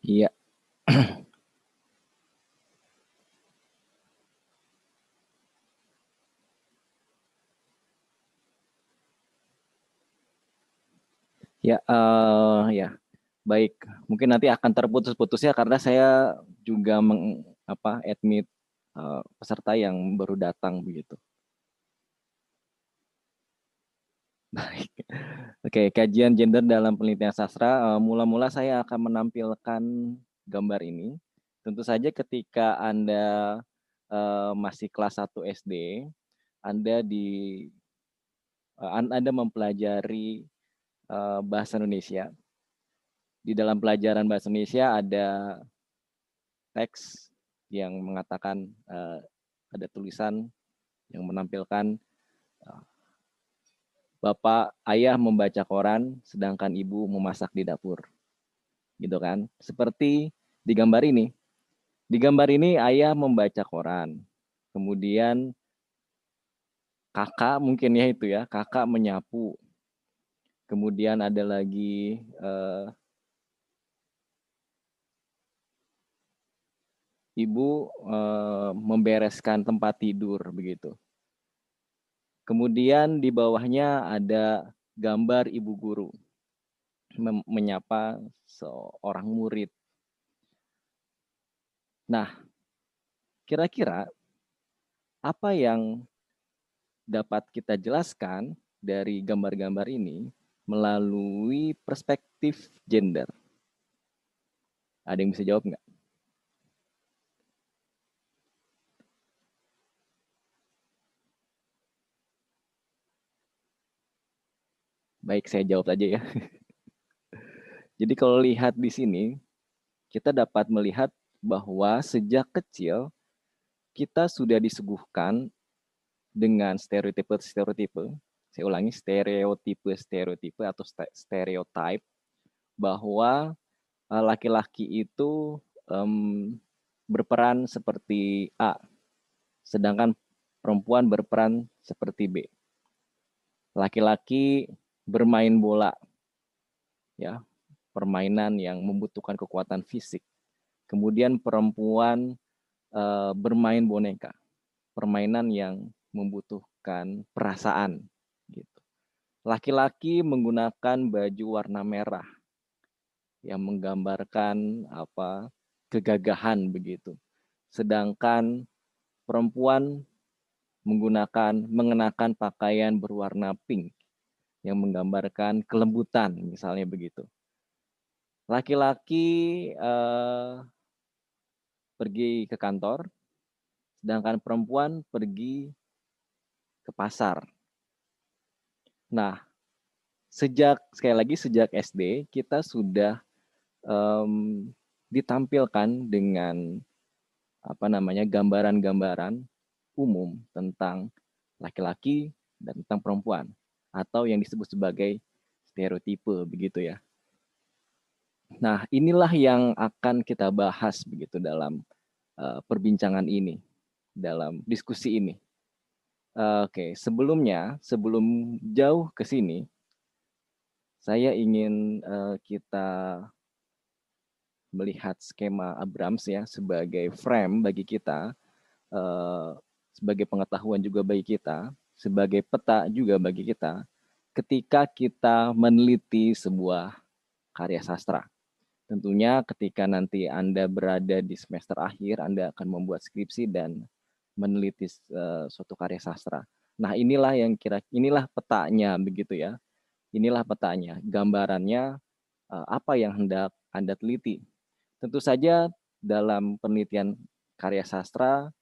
Iya. Ya, ya, baik. Mungkin nanti akan terputus-putus ya karena saya juga admit peserta yang baru datang begitu. Baik. Oke, kajian gender dalam penelitian sastra. Mula-mula saya akan menampilkan gambar ini. Tentu saja ketika Anda masih kelas 1 SD, Anda Anda mempelajari bahasa Indonesia. Di dalam pelajaran bahasa Indonesia ada teks yang mengatakan ada tulisan yang menampilkan bapak ayah membaca koran sedangkan ibu memasak di dapur, gitu kan? Seperti di gambar ini. Di gambar ini ayah membaca koran, kemudian kakak mungkin ya itu ya, kakak menyapu, kemudian ada lagi ibu membereskan tempat tidur begitu. Kemudian di bawahnya ada gambar ibu guru menyapa seorang murid. Nah, kira-kira apa yang dapat kita jelaskan dari gambar-gambar ini melalui perspektif gender? Ada yang bisa jawab nggak? Baik, saya jawab aja ya. Jadi kalau lihat di sini, kita dapat melihat bahwa sejak kecil kita sudah disuguhkan dengan stereotipe-stereotipe. Saya ulangi, stereotipe-stereotipe atau stereotype bahwa laki-laki itu berperan seperti A, sedangkan perempuan berperan seperti B. Laki-laki bermain bola, ya, permainan yang membutuhkan kekuatan fisik. Kemudian perempuan bermain boneka, permainan yang membutuhkan perasaan. Gitu. Laki-laki menggunakan baju warna merah yang menggambarkan kegagahan begitu. Sedangkan perempuan mengenakan pakaian berwarna pink yang menggambarkan kelembutan, misalnya begitu. Laki-laki pergi ke kantor, sedangkan perempuan pergi ke pasar. Nah, sejak SD kita sudah ditampilkan dengan gambaran-gambaran umum tentang laki-laki dan tentang perempuan atau yang disebut sebagai stereotipe begitu ya. Nah, inilah yang akan kita bahas begitu dalam perbincangan ini, dalam diskusi ini. Oke, sebelum jauh ke sini, saya ingin kita melihat skema Abrams ya sebagai frame bagi kita, sebagai pengetahuan juga bagi kita, sebagai peta juga bagi kita, ketika kita meneliti sebuah karya sastra. Tentunya ketika nanti Anda berada di semester akhir, Anda akan membuat skripsi dan meneliti suatu karya sastra. Nah, inilah petanya begitu ya. Inilah petanya, gambarannya apa yang hendak Anda teliti. Tentu saja dalam penelitian karya sastra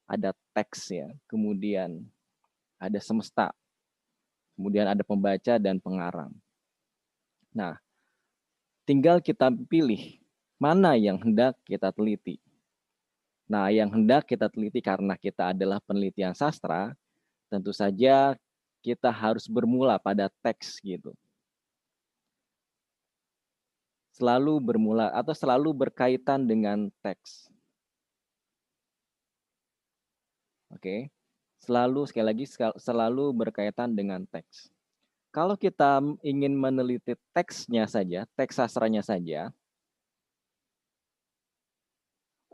ada teks ya, kemudian ada semesta, kemudian ada pembaca dan pengarang. Nah, tinggal kita pilih mana yang hendak kita teliti. Nah, yang hendak kita teliti karena kita adalah penelitian sastra, tentu saja kita harus bermula pada teks gitu. Selalu bermula atau selalu berkaitan dengan teks. Oke. Selalu berkaitan dengan teks. Kalau kita ingin meneliti teksnya saja, teks sastranya saja,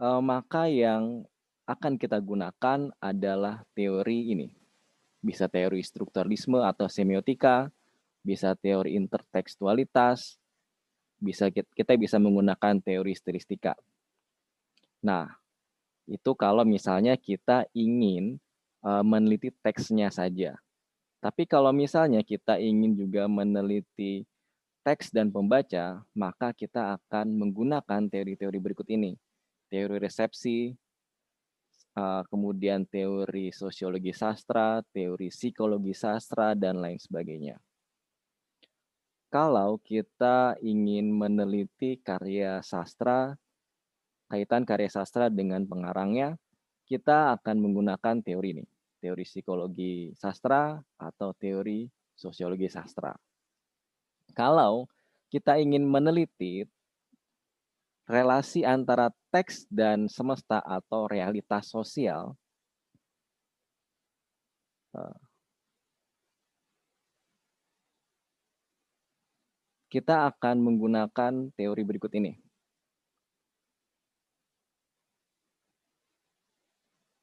maka yang akan kita gunakan adalah teori ini. Bisa teori strukturalisme atau semiotika, bisa teori intertekstualitas, kita bisa menggunakan teori stilistika. Nah, itu kalau misalnya kita ingin meneliti teksnya saja. Tapi kalau misalnya kita ingin juga meneliti teks dan pembaca, maka kita akan menggunakan teori-teori berikut ini. Teori resepsi, kemudian teori sosiologi sastra, teori psikologi sastra, dan lain sebagainya. Kalau kita ingin meneliti karya sastra, kaitan karya sastra dengan pengarangnya, kita akan menggunakan teori ini, teori psikologi sastra atau teori sosiologi sastra. Kalau kita ingin meneliti relasi antara teks dan semesta atau realitas sosial, kita akan menggunakan teori berikut ini.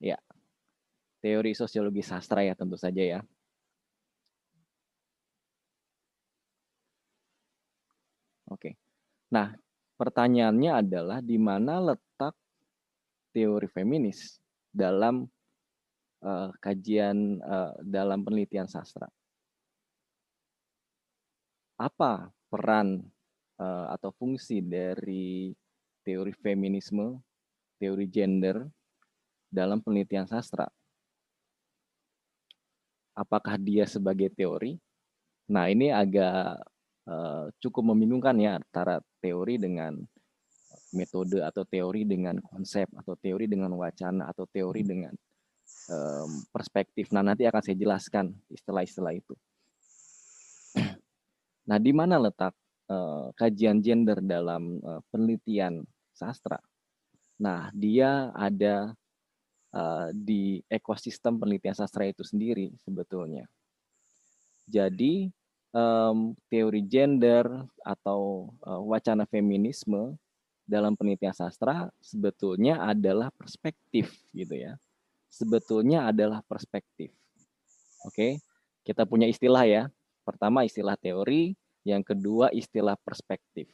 Ya, teori sosiologi sastra ya tentu saja ya. Oke. Nah, pertanyaannya adalah di mana letak teori feminis dalam kajian dalam penelitian sastra. Apa peran atau fungsi dari teori feminisme, teori gender dalam penelitian sastra? Apakah dia sebagai teori? Nah, ini agak cukup membingungkan ya antara teori dengan metode atau teori dengan konsep atau teori dengan wacana atau teori dengan perspektif. Nah, nanti akan saya jelaskan istilah-istilah itu. Nah, di mana letak kajian gender dalam penelitian sastra? Nah, dia ada di ekosistem penelitian sastra itu sendiri sebetulnya. Jadi, teori gender atau wacana feminisme dalam penelitian sastra sebetulnya adalah perspektif gitu ya. Sebetulnya adalah perspektif. Oke, kita punya istilah ya. Pertama istilah teori, yang kedua istilah perspektif.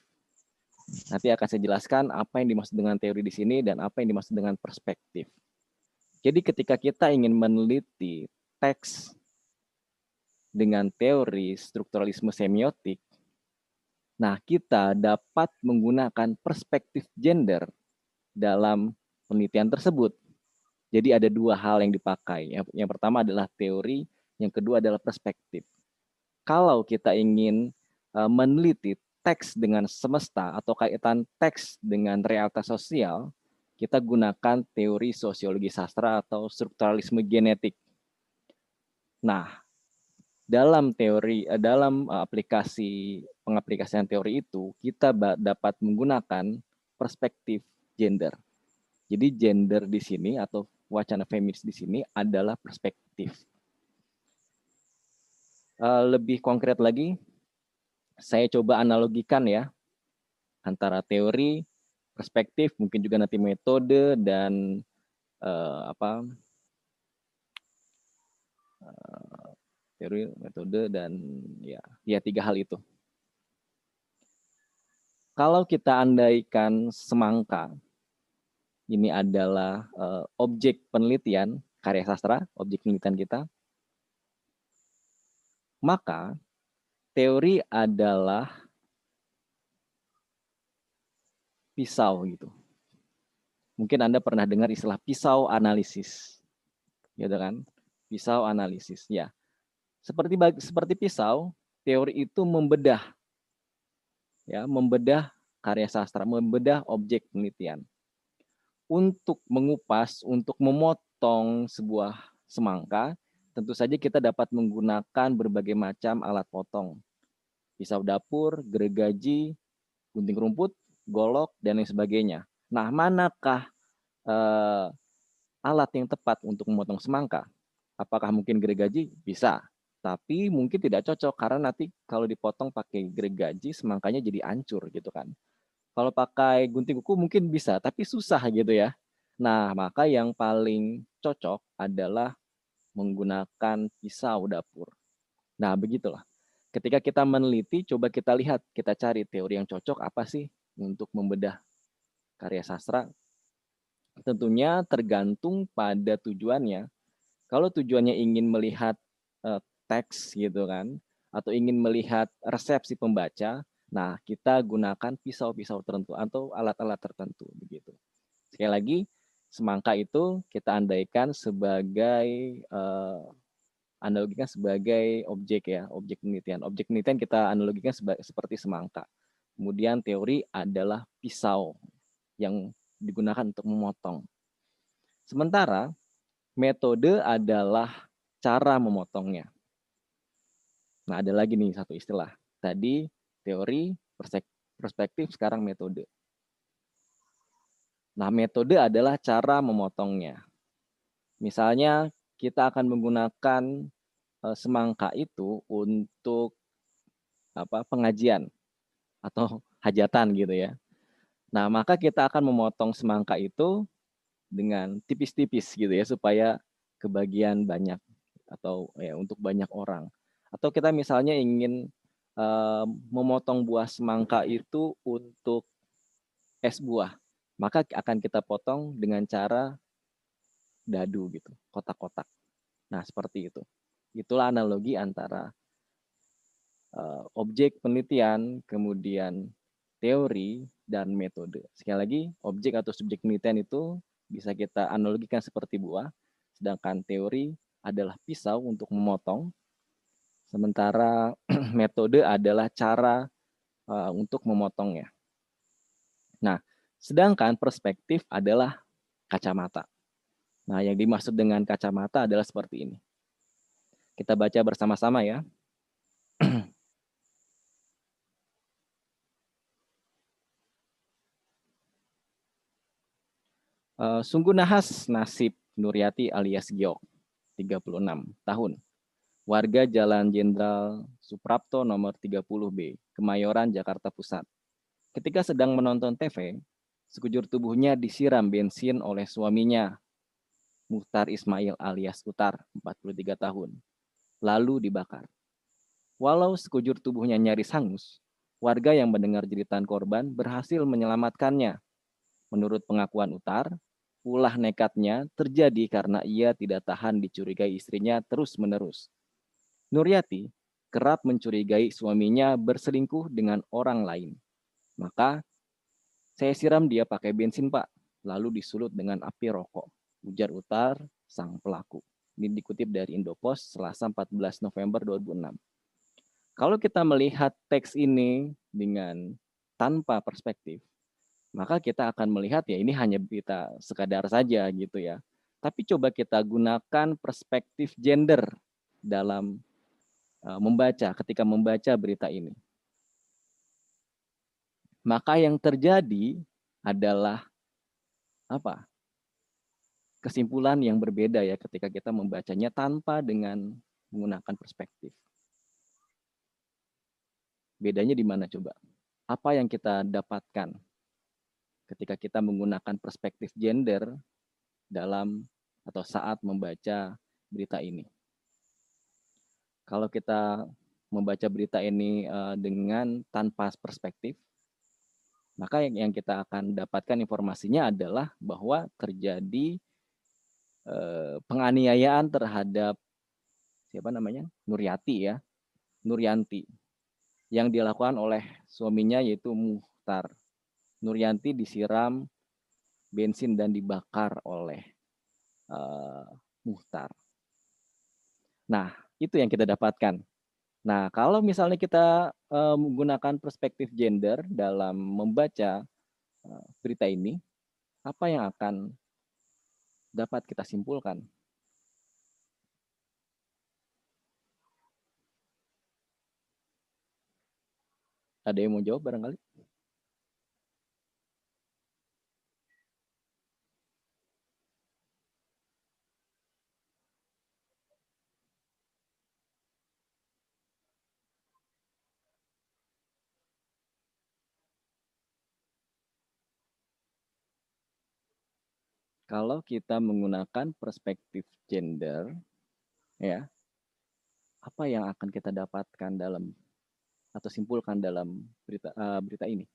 Nanti akan saya jelaskan apa yang dimaksud dengan teori di sini dan apa yang dimaksud dengan perspektif. Jadi ketika kita ingin meneliti teks dengan teori strukturalisme semiotik, nah kita dapat menggunakan perspektif gender dalam penelitian tersebut. Jadi ada dua hal yang dipakai. Yang pertama adalah teori, yang kedua adalah perspektif. Kalau kita ingin meneliti teks dengan semesta atau kaitan teks dengan realitas sosial, kita gunakan teori sosiologi sastra atau strukturalisme genetik. Nah, dalam pengaplikasian teori itu, kita dapat menggunakan perspektif gender. Jadi gender di sini atau wacana feminis di sini adalah perspektif. Lebih konkret lagi, saya coba analogikan ya antara teori, perspektif, mungkin juga nanti metode dan teori, metode dan ya tiga hal itu. Kalau kita andaikan semangka ini adalah objek penelitian karya sastra, objek penelitian kita, maka teori adalah pisau gitu. Mungkin Anda pernah dengar istilah pisau analisis. Gitu kan? Pisau analisis. Ya. Seperti pisau, teori itu membedah karya sastra, membedah objek penelitian. Untuk mengupas, untuk memotong sebuah semangka, tentu saja kita dapat menggunakan berbagai macam alat potong. Pisau dapur, gergaji, gunting rumput, golok, dan lain sebagainya. Nah, manakah alat yang tepat untuk memotong semangka? Apakah mungkin gergaji? Bisa. Tapi mungkin tidak cocok karena nanti kalau dipotong pakai gergaji, semangkanya jadi hancur gitu kan. Kalau pakai gunting kuku mungkin bisa, tapi susah gitu ya. Nah, maka yang paling cocok adalah menggunakan pisau dapur. Nah, begitulah. Ketika kita meneliti, coba kita lihat, kita cari teori yang cocok apa sih untuk membedah karya sastra. Tentunya tergantung pada tujuannya. Kalau tujuannya ingin melihat teks gitu kan, atau ingin melihat resepsi pembaca, nah kita gunakan pisau-pisau tertentu atau alat-alat tertentu begitu. Sekali lagi, semangka itu kita andaikan sebagai analogikan sebagai objek ya, objek penelitian. Objek penelitian kita analogikan seperti semangka. Kemudian teori adalah pisau yang digunakan untuk memotong. Sementara metode adalah cara memotongnya. Nah, ada lagi nih satu istilah. Tadi teori, perspektif, sekarang metode. Nah, metode adalah cara memotongnya. Misalnya kita akan menggunakan semangka itu untuk pengajian atau hajatan gitu ya. Nah, maka kita akan memotong semangka itu dengan tipis-tipis gitu ya supaya kebagian banyak atau ya untuk banyak orang. Atau kita misalnya ingin memotong buah semangka itu untuk es buah, maka akan kita potong dengan cara dadu gitu, kotak-kotak. Nah, seperti itu. Itulah analogi antara objek penelitian, kemudian teori, dan metode. Sekali lagi, objek atau subjek penelitian itu bisa kita analogikan seperti buah, sedangkan teori adalah pisau untuk memotong, sementara metode adalah cara untuk memotongnya. Nah, sedangkan perspektif adalah kacamata. Nah, yang dimaksud dengan kacamata adalah seperti ini. Kita baca bersama-sama ya. Sungguh nahas nasib Nuryati alias Giok, 36 tahun. Warga Jalan Jenderal Suprapto nomor 30B, Kemayoran, Jakarta Pusat. Ketika sedang menonton TV, sekujur tubuhnya disiram bensin oleh suaminya, Muhtar Ismail alias Utar, 43 tahun, lalu dibakar. Walau sekujur tubuhnya nyaris hangus, warga yang mendengar jeritan korban berhasil menyelamatkannya. Menurut pengakuan Utar, ulah nekatnya terjadi karena ia tidak tahan dicurigai istrinya terus-menerus. Nuryati kerap mencurigai suaminya berselingkuh dengan orang lain. Maka, saya siram dia pakai bensin, Pak, lalu disulut dengan api rokok, ujar Utar, sang pelaku. Ini dikutip dari Indopos, Selasa 14 November 2006. Kalau kita melihat teks ini dengan tanpa perspektif, maka kita akan melihat ya ini hanya berita sekadar saja gitu ya. Tapi coba kita gunakan perspektif gender dalam ketika membaca berita ini. Maka yang terjadi adalah apa? Kesimpulan yang berbeda ya ketika kita membacanya tanpa dengan menggunakan perspektif. Bedanya di mana coba? Apa yang kita dapatkan ketika kita menggunakan perspektif gender dalam atau saat membaca berita ini? Kalau kita membaca berita ini dengan tanpa perspektif, maka yang kita akan dapatkan informasinya adalah bahwa terjadi penganiayaan terhadap siapa namanya? Nuryanti yang dilakukan oleh suaminya yaitu Muhtar. Nuryanti disiram bensin dan dibakar oleh Muhtar. Nah, itu yang kita dapatkan. Nah, kalau misalnya kita menggunakan perspektif gender dalam membaca berita ini, apa yang akan dapat kita simpulkan? Ada yang mau jawab barangkali? Kalau kita menggunakan perspektif gender, ya, apa yang akan kita dapatkan dalam atau simpulkan dalam berita ini?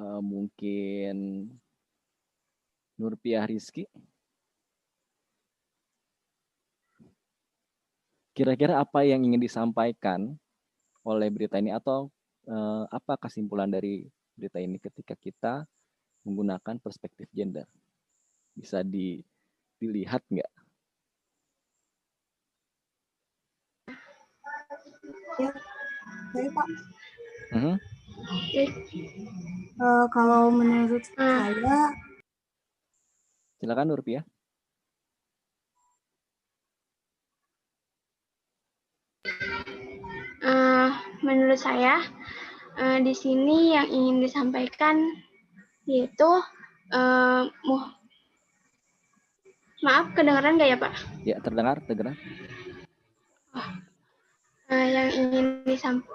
Mungkin Nurpiah Rizky. Kira-kira apa yang ingin disampaikan oleh berita ini atau apa kesimpulan dari berita ini ketika kita menggunakan perspektif gender? Bisa dilihat nggak? Ya, saya Pak. Kalau menurut saya, silakan Nurpiah. Menurut saya di sini yang ingin disampaikan yaitu maaf, kedengaran nggak ya Pak? Ya, terdengar. Yang ingin disampaikan,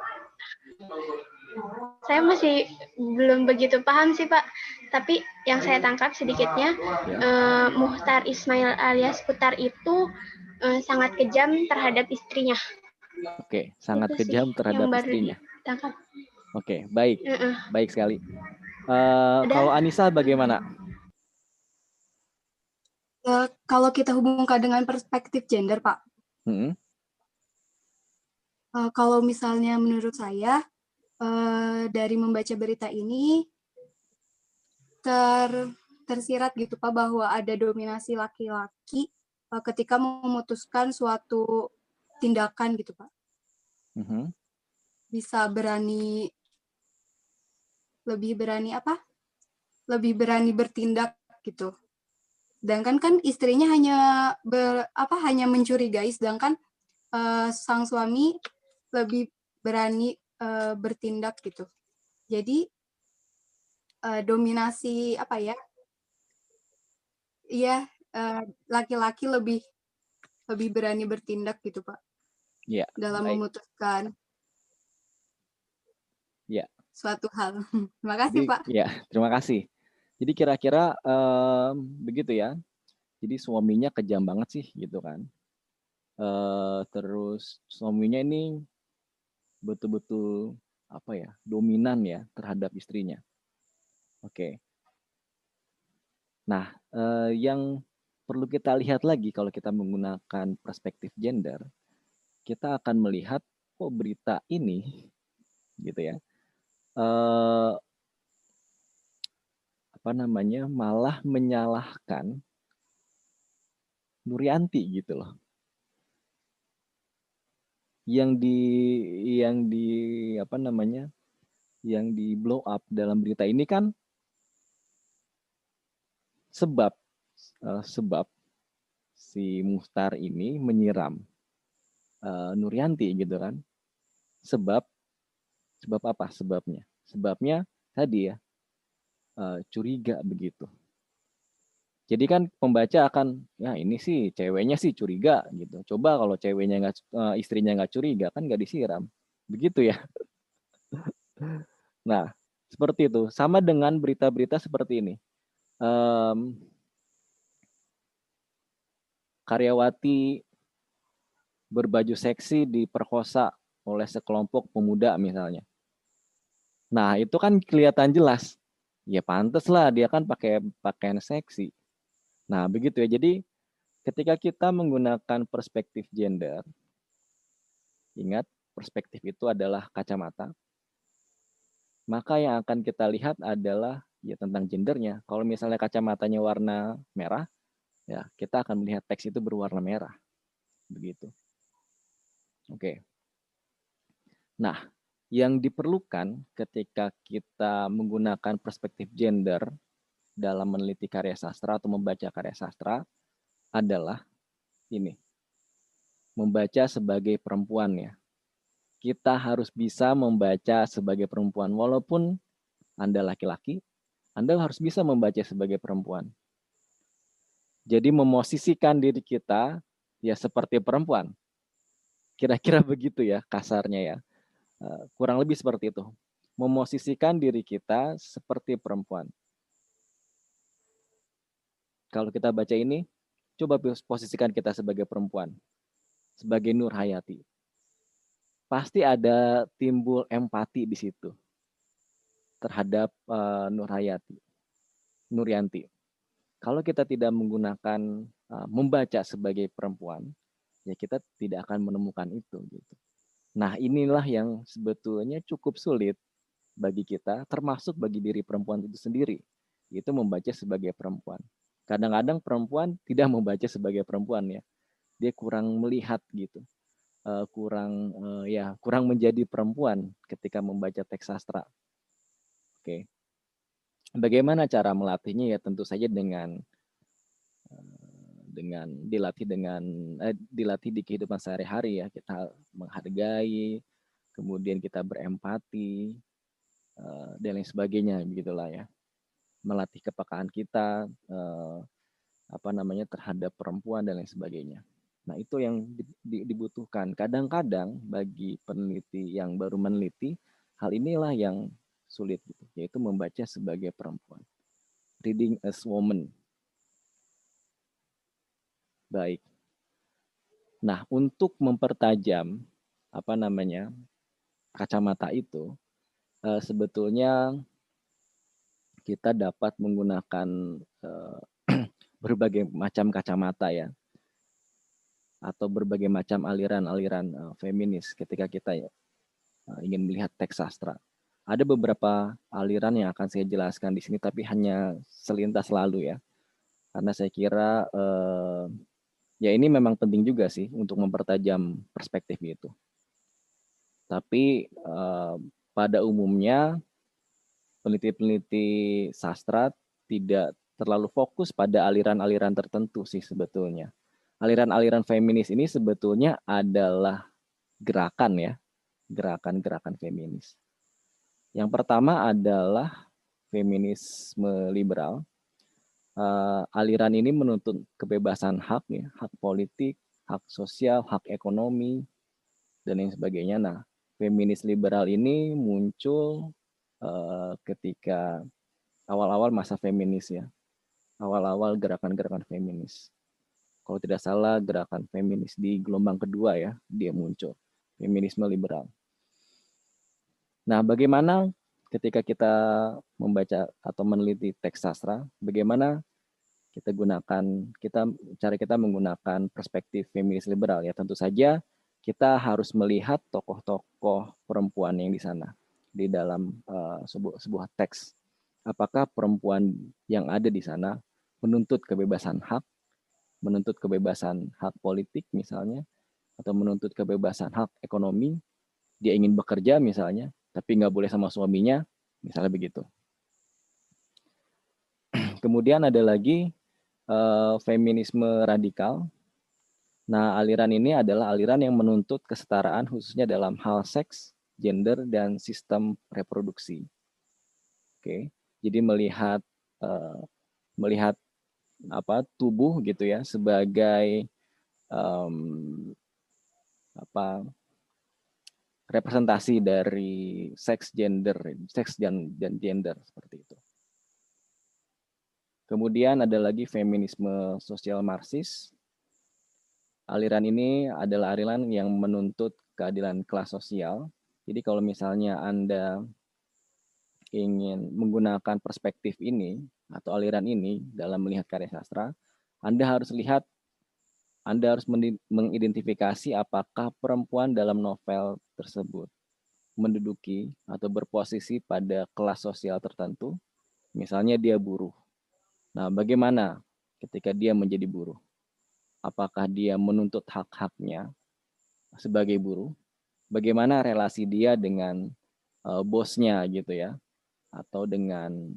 saya masih belum begitu paham sih Pak. Tapi yang saya tangkap sedikitnya, Muchtar Ismail alias Putar itu sangat kejam terhadap istrinya. Oke, sangat kejam terhadap istrinya. Oke, baik, baik sekali. Kalau Anissa bagaimana? Kalau kita hubungkan dengan perspektif gender, Pak. Kalau misalnya menurut saya, dari membaca berita ini, tersirat gitu Pak, bahwa ada dominasi laki-laki ketika memutuskan suatu tindakan gitu Pak. Bisa lebih berani bertindak gitu. Sedangkan kan istrinya hanya mencurigai, sedangkan sang suami lebih berani bertindak gitu. Jadi dominasi laki-laki lebih berani bertindak gitu Pak. Ya, dalam baik. Memutuskan suatu hal. Terima kasih Pak. Ya, terima kasih. Jadi kira-kira begitu ya. Jadi suaminya kejam banget sih gitu kan. Terus suaminya ini betul-betul dominan ya terhadap istrinya. Oke. Nah, yang perlu kita lihat lagi kalau kita menggunakan perspektif gender, kita akan melihat berita ini gitu ya. Malah menyalahkan Nurianti gitu loh. Yang di blow up dalam berita ini kan sebab si Muchtar ini menyiram Nurianti gitu kan. Sebab apa sebabnya? Sebabnya tadi ya curiga begitu. Jadi kan pembaca akan ya ini sih ceweknya sih curiga gitu. Coba kalau ceweknya istrinya nggak curiga kan nggak disiram. Begitu ya. Nah, seperti itu. Sama dengan berita-berita seperti ini. Karyawati berbaju seksi diperkosa oleh sekelompok pemuda misalnya. Nah, itu kan kelihatan jelas. Ya pantas lah dia kan pakai pakaian seksi. Nah, begitu ya. Jadi ketika kita menggunakan perspektif gender, ingat perspektif itu adalah kacamata. Maka yang akan kita lihat adalah ya tentang gendernya. Kalau misalnya kacamatanya warna merah, ya kita akan melihat teks itu berwarna merah. Begitu. Oke. Nah, yang diperlukan ketika kita menggunakan perspektif gender dalam meneliti karya sastra atau membaca karya sastra adalah ini. Membaca sebagai perempuan ya. Kita harus bisa membaca sebagai perempuan. Walaupun Anda laki-laki, Anda harus bisa membaca sebagai perempuan. Jadi memosisikan diri kita ya seperti perempuan. Kira-kira begitu ya kasarnya ya. Kurang lebih seperti itu. memosisikan diri kita seperti perempuan. Kalau kita baca ini, coba posisikan kita sebagai perempuan, sebagai Nur Hayati. Pasti ada timbul empati di situ terhadap Nuryanti. Kalau kita tidak menggunakan membaca sebagai perempuan, ya kita tidak akan menemukan itu gitu. Nah, inilah yang sebetulnya cukup sulit bagi kita, termasuk bagi diri perempuan itu sendiri, yaitu membaca sebagai perempuan. Kadang-kadang perempuan tidak membaca sebagai perempuan ya, dia kurang melihat gitu, kurang menjadi perempuan ketika membaca teks sastra. Oke, bagaimana cara melatihnya? Ya tentu saja dengan dilatih di kehidupan sehari-hari ya, kita menghargai, kemudian kita berempati dan lain sebagainya begitulah ya, melatih kepekaan kita terhadap perempuan dan lain sebagainya. Nah, itu yang dibutuhkan. Kadang-kadang bagi peneliti yang baru meneliti, hal inilah yang sulit gitu, yaitu membaca sebagai perempuan. Reading as woman. Baik. Nah, untuk mempertajam kacamata itu, sebetulnya kita dapat menggunakan berbagai macam kacamata ya, atau berbagai macam aliran-aliran feminis ketika kita ingin melihat teks sastra. Ada beberapa aliran yang akan saya jelaskan di sini, tapi hanya selintas lalu ya, karena saya kira ya ini memang penting juga sih untuk mempertajam perspektif itu. Tapi pada umumnya peneliti-peneliti sastra tidak terlalu fokus pada aliran-aliran tertentu sih sebetulnya. Aliran-aliran feminis ini sebetulnya adalah gerakan ya, gerakan-gerakan feminis. Yang pertama adalah feminisme liberal. Aliran ini menuntut kebebasan hak ya, hak politik, hak sosial, hak ekonomi, dan lain sebagainya. Nah, feminis liberal ini muncul ketika awal-awal masa feminis ya, awal-awal gerakan-gerakan feminis. Kalau tidak salah gerakan feminis di gelombang kedua ya, dia muncul, feminisme liberal. Nah, bagaimana ketika kita membaca atau meneliti teks sastra, bagaimana cara kita menggunakan perspektif feminis liberal ya, tentu saja kita harus melihat tokoh-tokoh perempuan yang di sana di dalam sebuah teks. Apakah perempuan yang ada di sana menuntut kebebasan hak politik misalnya, atau menuntut kebebasan hak ekonomi, dia ingin bekerja misalnya, tapi nggak boleh sama suaminya, misalnya begitu. Kemudian ada lagi feminisme radikal. Nah, aliran ini adalah aliran yang menuntut kesetaraan khususnya dalam hal seks, gender, dan sistem reproduksi. Oke, jadi melihat tubuh gitu ya sebagai representasi dari seks dan gender seperti itu. Kemudian ada lagi feminisme sosial marxis. Aliran ini adalah aliran yang menuntut keadilan kelas sosial. Jadi kalau misalnya Anda ingin menggunakan perspektif ini atau aliran ini dalam melihat karya sastra, Anda harus mengidentifikasi apakah perempuan dalam novel tersebut menduduki atau berposisi pada kelas sosial tertentu. Misalnya dia buruh. Nah, bagaimana ketika dia menjadi buruh? Apakah dia menuntut hak-haknya sebagai buruh? Bagaimana relasi dia dengan bosnya gitu ya, atau dengan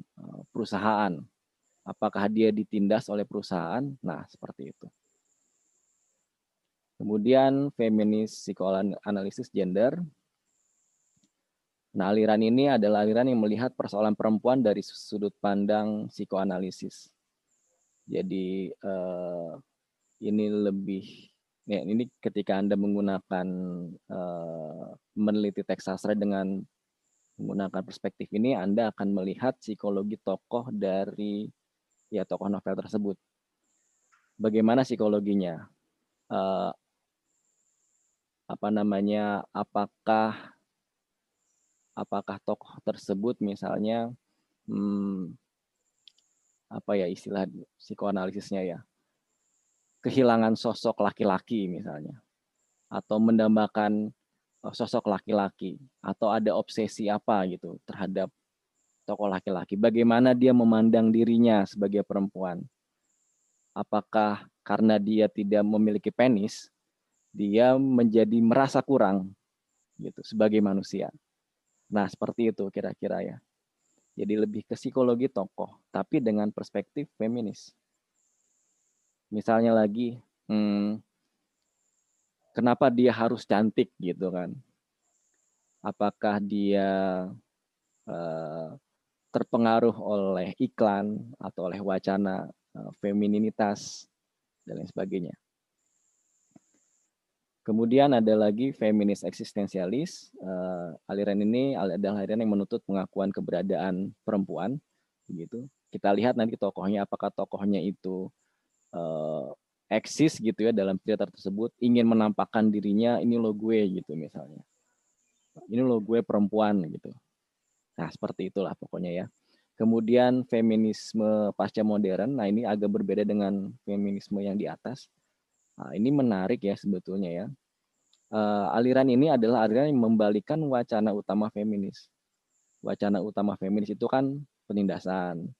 perusahaan? Apakah dia ditindas oleh perusahaan? Nah, seperti itu. Kemudian feminis psikoanalisis gender. Nah, aliran ini adalah aliran yang melihat persoalan perempuan dari sudut pandang psikoanalisis. Jadi ini ketika Anda menggunakan meneliti teks sastra dengan Menggunakan perspektif ini Anda akan melihat psikologi tokoh dari tokoh novel tersebut. Bagaimana psikologinya? Apakah tokoh tersebut misalnya istilah psikoanalisisnya ya, kehilangan sosok laki-laki misalnya, atau mendambakan sosok laki-laki, atau ada obsesi apa gitu terhadap tokoh laki-laki. Bagaimana dia memandang dirinya sebagai perempuan? Apakah karena dia tidak memiliki penis, dia menjadi merasa kurang gitu sebagai manusia. Nah, seperti itu kira-kira ya. Jadi lebih ke psikologi tokoh, tapi dengan perspektif feminis. Misalnya lagi, kenapa dia harus cantik gitu kan? Apakah dia terpengaruh oleh iklan atau oleh wacana femininitas dan lain sebagainya. Kemudian ada lagi feminis eksistensialis. Aliran ini adalah aliran yang menuntut pengakuan keberadaan perempuan. Begitu. Kita lihat nanti tokohnya, apakah tokohnya itu eksis gitu ya dalam cerita tersebut, ingin menampakkan dirinya, ini lo gue gitu misalnya. Ini lo gue perempuan gitu. Nah, seperti itulah pokoknya ya. Kemudian feminisme pasca modern, nah ini agak berbeda dengan feminisme yang di atas. Nah, ini menarik ya sebetulnya ya. Aliran ini adalah aliran yang membalikan wacana utama feminis. Wacana utama feminis itu kan penindasan,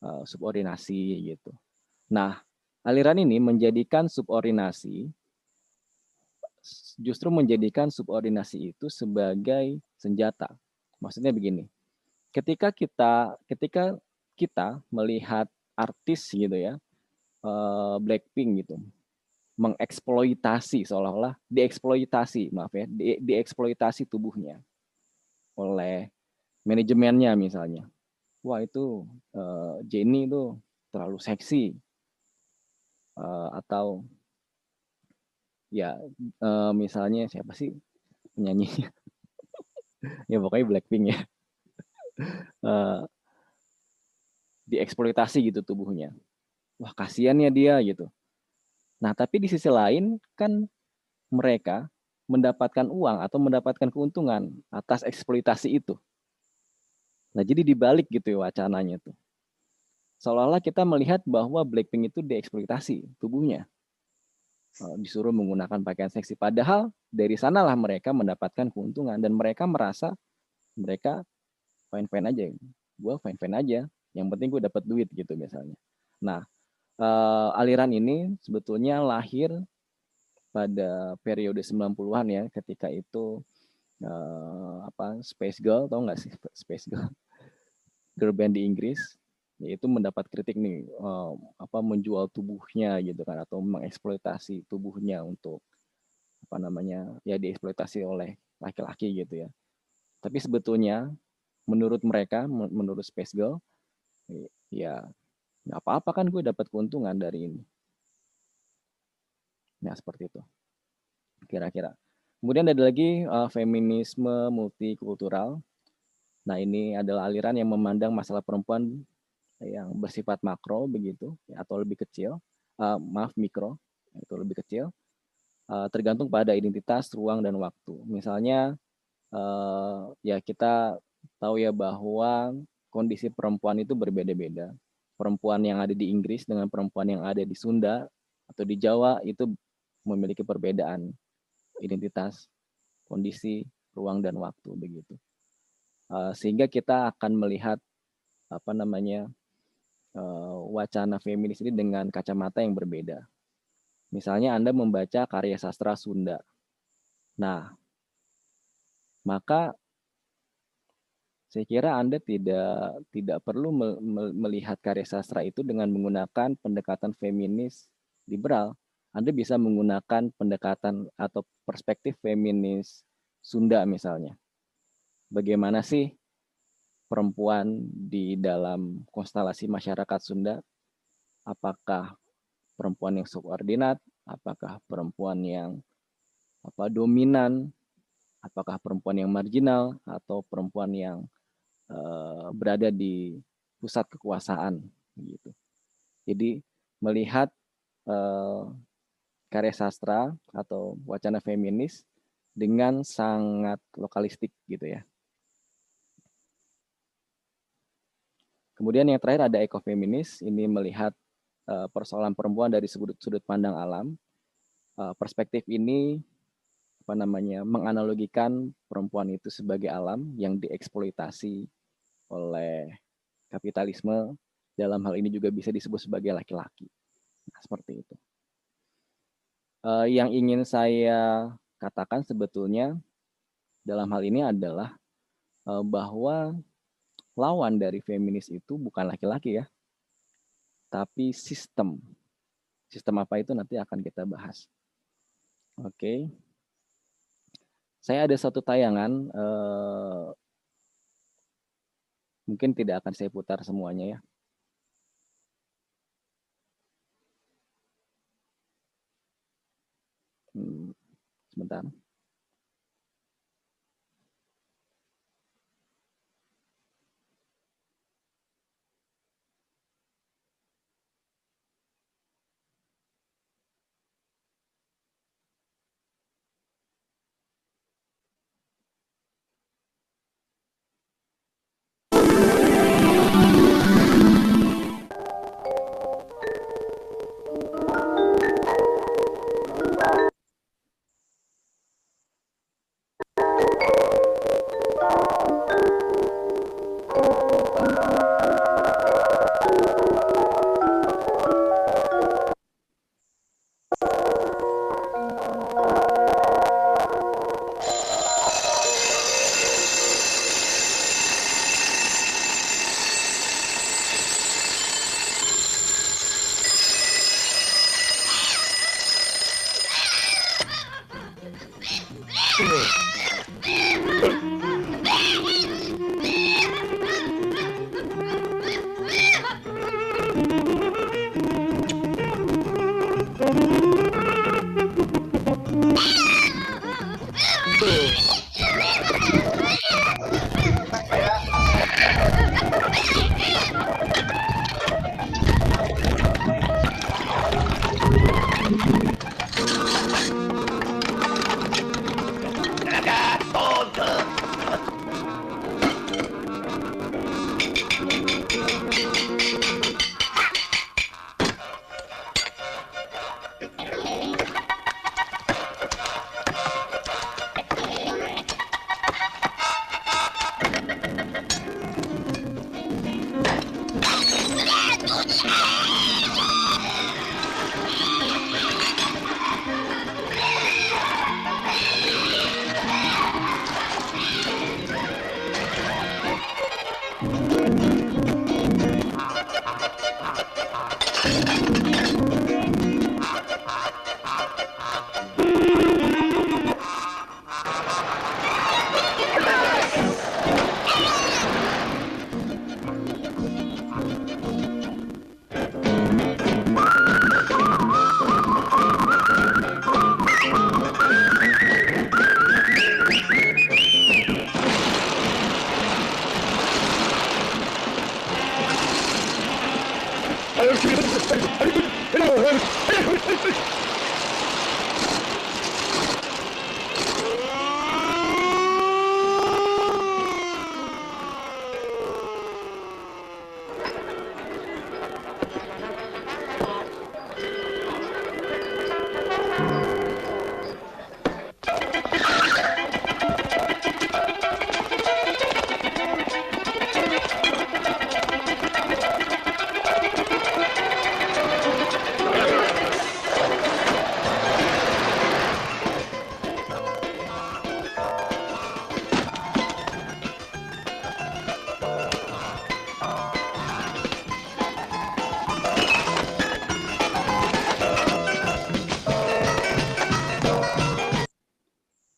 subordinasi gitu. Nah, aliran ini menjadikan subordinasi itu sebagai senjata. Maksudnya begini, ketika kita melihat artis gitu ya, Blackpink gitu, mengeksploitasi seolah-olah dieksploitasi tubuhnya oleh manajemennya misalnya. Wah itu Jennie itu terlalu seksi, atau ya misalnya siapa sih penyanyinya? Ya pokoknya Blackpink ya. Dieksploitasi gitu tubuhnya. Wah kasihan ya dia gitu. Nah tapi di sisi lain kan mereka mendapatkan uang atau mendapatkan keuntungan atas eksploitasi itu. Nah jadi dibalik gitu ya wacananya tuh. Seolah-olah kita melihat bahwa Blackpink itu dieksploitasi tubuhnya. Disuruh menggunakan pakaian seksi. Padahal dari sanalah mereka mendapatkan keuntungan dan mereka merasa mereka fine-fine aja. Gue fine-fine aja. Yang penting gue dapat duit gitu misalnya. Nah, aliran ini sebetulnya lahir pada periode 90-an ya, ketika itu Space Girl, tau nggak sih Space Girl? Girl band di Inggris, yaitu mendapat kritik nih, menjual tubuhnya gitu kan, atau mengeksploitasi tubuhnya untuk dieksploitasi oleh laki-laki gitu ya. Tapi sebetulnya menurut mereka, menurut Space Girl, ya nggak apa-apa kan gue dapat keuntungan dari ini. Nah seperti itu kira-kira. Kemudian ada lagi feminisme multikultural. Nah ini adalah aliran yang memandang masalah perempuan yang bersifat makro begitu atau lebih kecil, mikro itu lebih kecil, tergantung pada identitas, ruang dan waktu. Misalnya ya kita tahu ya bahwa kondisi perempuan itu berbeda-beda. Perempuan yang ada di Inggris dengan perempuan yang ada di Sunda atau di Jawa itu memiliki perbedaan identitas, kondisi, ruang dan waktu begitu. Sehingga kita akan melihat wacana feminis ini dengan kacamata yang berbeda. Misalnya Anda membaca karya sastra Sunda. Nah, maka saya kira Anda tidak perlu melihat karya sastra itu dengan menggunakan pendekatan feminis liberal. Anda bisa menggunakan pendekatan atau perspektif feminis Sunda misalnya. Bagaimana sih perempuan di dalam konstelasi masyarakat Sunda? Apakah perempuan yang subordinat? Apakah perempuan yang dominan? apakah perempuan yang marginal atau perempuan yang berada di pusat kekuasaan gitu. Jadi melihat karya sastra atau wacana feminis dengan sangat lokalistik gitu ya. Kemudian yang terakhir ada ekofeminis, ini melihat persoalan perempuan dari sudut pandang alam. Perspektif ini menganalogikan perempuan itu sebagai alam yang dieksploitasi oleh kapitalisme, dalam hal ini juga bisa disebut sebagai laki-laki. Nah, seperti itu. Yang ingin saya katakan sebetulnya dalam hal ini adalah bahwa lawan dari feminis itu bukan laki-laki ya, tapi sistem. Sistem apa itu nanti akan kita bahas. Oke. Saya ada satu tayangan, mungkin tidak akan saya putar semuanya ya. Sebentar.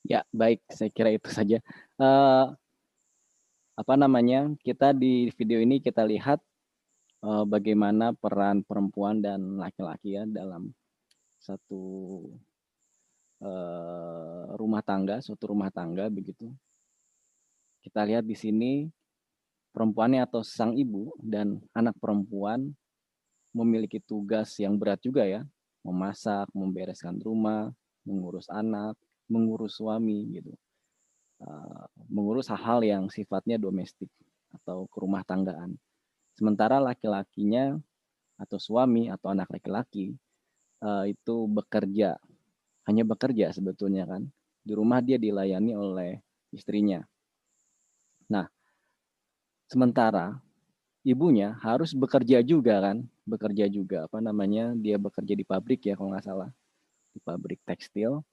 Ya, baik. Saya kira itu saja. Kita di video ini kita lihat bagaimana peran perempuan dan laki-laki ya dalam satu rumah tangga, suatu rumah tangga begitu. Kita lihat di sini perempuannya atau sang ibu dan anak perempuan memiliki tugas yang berat juga ya, memasak, membereskan rumah, mengurus anak, mengurus suami gitu, mengurus hal-hal yang sifatnya domestik atau kerumah tanggaan. Sementara laki-lakinya atau suami atau anak laki-laki itu bekerja, hanya bekerja sebetulnya kan. Di rumah dia dilayani oleh istrinya. Nah, sementara ibunya harus bekerja juga kan, bekerja juga dia bekerja di pabrik ya kalau nggak salah, di pabrik tekstil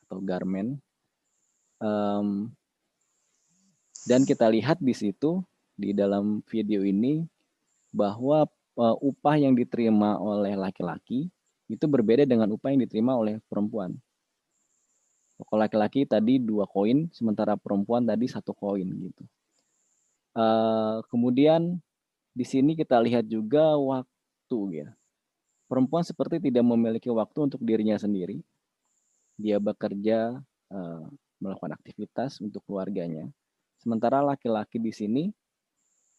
atau garment. Dan kita lihat di situ di dalam video ini bahwa upah yang diterima oleh laki-laki itu berbeda dengan upah yang diterima oleh perempuan. Kalau laki-laki tadi 2 koin, sementara perempuan tadi 1 koin gitu. Kemudian di sini kita lihat juga waktu ya. Perempuan seperti tidak memiliki waktu untuk dirinya sendiri. Dia bekerja, melakukan aktivitas untuk keluarganya. Sementara laki-laki di sini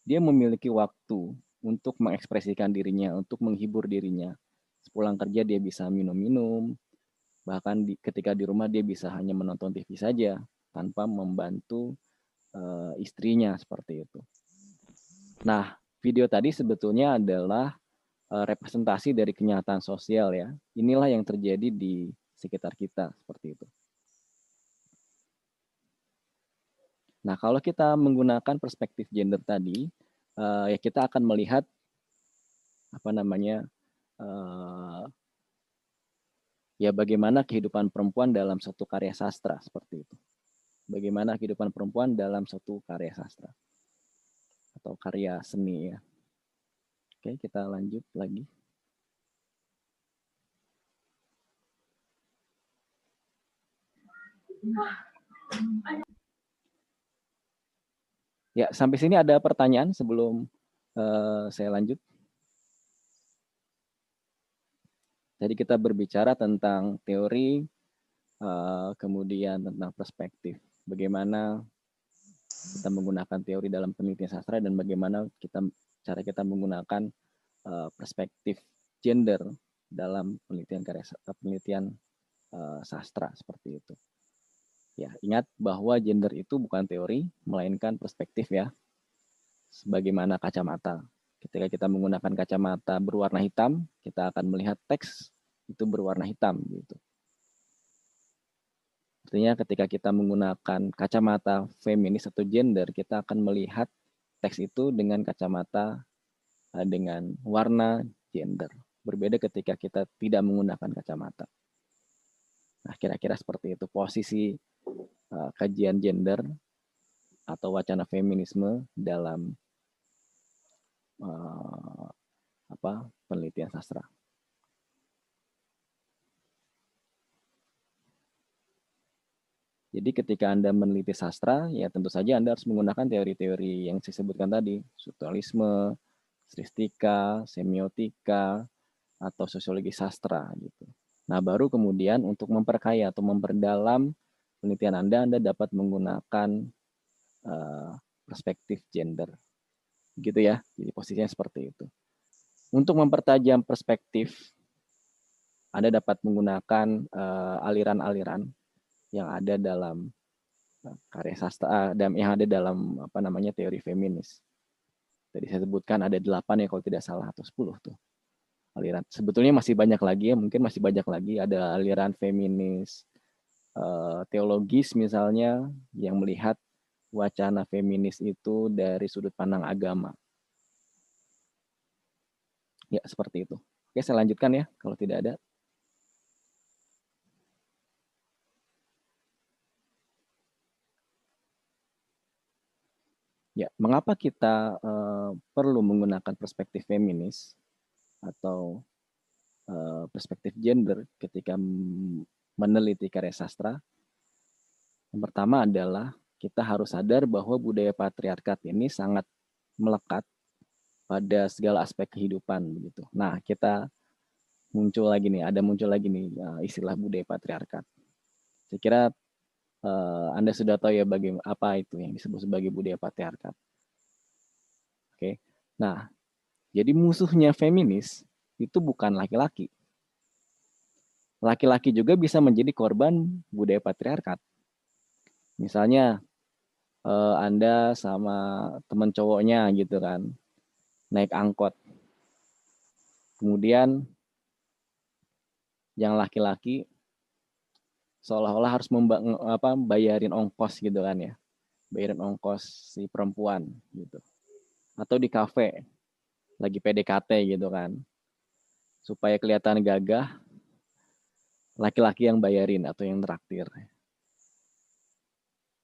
dia memiliki waktu untuk mengekspresikan dirinya, untuk menghibur dirinya. Sepulang kerja dia bisa minum-minum, bahkan ketika di rumah dia bisa hanya menonton TV saja tanpa membantu istrinya seperti itu. Nah, video tadi sebetulnya adalah representasi dari kenyataan sosial ya. Inilah yang terjadi di sekitar kita seperti itu. Nah, kalau kita menggunakan perspektif gender tadi, ya kita akan melihat ya bagaimana kehidupan perempuan dalam satu karya sastra seperti itu. Bagaimana kehidupan perempuan dalam satu karya sastra atau karya seni ya. Oke, kita lanjut lagi. Ya, sampai sini ada pertanyaan sebelum saya lanjut. Jadi kita berbicara tentang teori, kemudian tentang perspektif. Bagaimana kita menggunakan teori dalam penelitian sastra dan bagaimana cara kita menggunakan perspektif gender dalam penelitian sastra seperti itu. Ya, ingat bahwa gender itu bukan teori, melainkan perspektif ya. Sebagaimana kacamata. Ketika kita menggunakan kacamata berwarna hitam, kita akan melihat teks itu berwarna hitam gitu. Artinya ketika kita menggunakan kacamata feminis atau gender, kita akan melihat teks itu dengan kacamata dengan warna gender. Berbeda ketika kita tidak menggunakan kacamata. Nah, kira-kira seperti itu posisi kajian gender atau wacana feminisme dalam penelitian sastra. Jadi ketika Anda meneliti sastra, ya tentu saja Anda harus menggunakan teori-teori yang saya sebutkan tadi, strukturalisme, stristika, semiotika, atau sosiologi sastra gitu. Nah, baru kemudian untuk memperkaya atau memperdalam penelitian Anda dapat menggunakan perspektif gender. Gitu ya. Jadi posisinya seperti itu. Untuk mempertajam perspektif, Anda dapat menggunakan aliran-aliran yang ada dalam karya sastra dan yang ada dalam teori feminis. Tadi saya sebutkan ada 8 ya kalau tidak salah atau 10 tuh. Aliran. Sebetulnya masih banyak lagi ya, mungkin masih banyak lagi ada aliran feminis teologis misalnya yang melihat wacana feminis itu dari sudut pandang agama. Ya, seperti itu. Oke, saya lanjutkan ya kalau tidak ada. Ya, mengapa kita perlu menggunakan perspektif feminis atau perspektif gender ketika meneliti karya sastra? Yang pertama adalah kita harus sadar bahwa budaya patriarkat ini sangat melekat pada segala aspek kehidupan begitu. Nah, kita muncul lagi nih istilah budaya patriarkat. Saya kira Anda sudah tahu ya apa itu yang disebut sebagai budaya patriarkat. Oke. Nah, jadi musuhnya feminis itu bukan laki-laki. Laki-laki juga bisa menjadi korban budaya patriarkat. Misalnya Anda sama teman cowoknya gitu kan, naik angkot. Kemudian yang laki-laki seolah-olah harus bayarin ongkos gitu kan ya. Bayarin ongkos si perempuan gitu. Atau di kafe lagi PDKT gitu kan. Supaya kelihatan gagah, laki-laki yang bayarin atau yang traktir.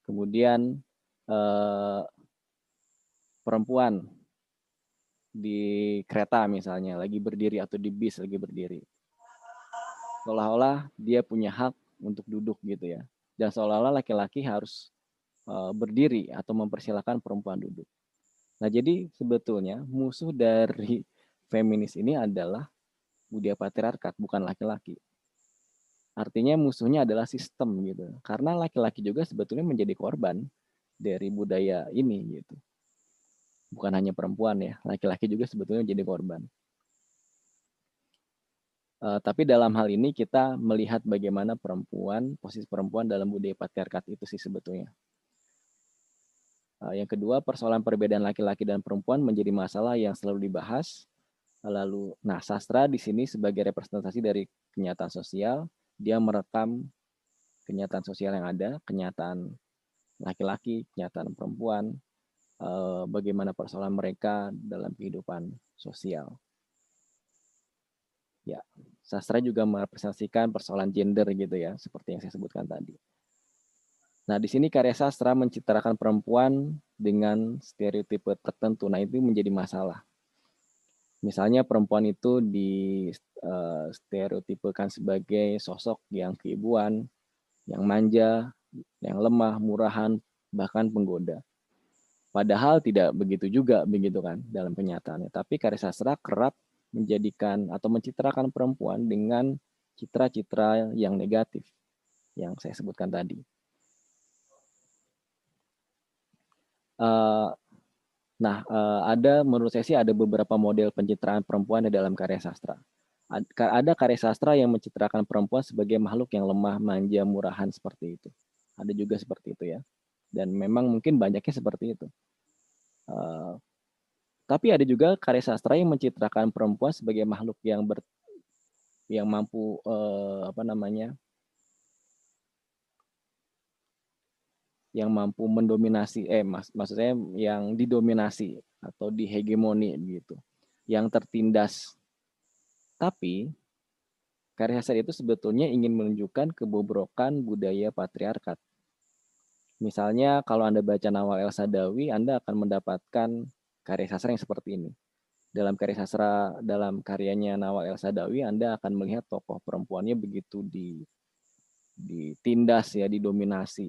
Kemudian perempuan di kereta misalnya lagi berdiri atau di bis lagi berdiri, seolah-olah dia punya hak untuk duduk gitu ya, dan seolah-olah laki-laki harus berdiri atau mempersilahkan perempuan duduk. Nah, jadi sebetulnya musuh dari feminis ini adalah budaya patriarkat, bukan laki-laki. Artinya musuhnya adalah sistem gitu, karena laki-laki juga sebetulnya menjadi korban dari budaya ini gitu. Bukan hanya perempuan ya, laki-laki juga sebetulnya jadi korban. Tapi dalam hal ini kita melihat bagaimana posisi perempuan dalam budaya patriarkat itu sih sebetulnya. Yang kedua, persoalan perbedaan laki-laki dan perempuan menjadi masalah yang selalu dibahas. Lalu, sastra di sini sebagai representasi dari kenyataan sosial, dia merekam kenyataan sosial yang ada, kenyataan laki-laki, kenyataan perempuan, bagaimana persoalan mereka dalam kehidupan sosial. Ya, sastra juga merepresentasikan persoalan gender gitu ya, seperti yang saya sebutkan tadi. Nah, di sini karya sastra mencitrakan perempuan dengan stereotipe tertentu. Nah, itu menjadi masalah. Misalnya perempuan itu di stereotipekan sebagai sosok yang keibuan, yang manja, yang lemah, murahan, bahkan penggoda. Padahal tidak begitu juga begitu kan dalam kenyataannya. Tapi karya sastra kerap menjadikan atau mencitrakan perempuan dengan citra-citra yang negatif yang saya sebutkan tadi. Menurut saya sih ada beberapa model pencitraan perempuan di dalam karya sastra. Ada karya sastra yang mencitrakan perempuan sebagai makhluk yang lemah, manja, murahan seperti itu. Ada juga seperti itu ya. Dan memang mungkin banyaknya seperti itu. Tapi ada juga karya sastra yang mencitrakan perempuan sebagai makhluk yang mampu yang mampu mendominasi, maksudnya yang didominasi atau dihegemoni begitu, yang tertindas. Tapi karya sastra itu sebetulnya ingin menunjukkan kebobrokan budaya patriarkat. Misalnya kalau Anda baca Nawal El Saadawi, Anda akan mendapatkan karya sastra yang seperti ini. Dalam karyanya Nawal El Saadawi, Anda akan melihat tokoh perempuannya begitu ditindas ya, didominasi.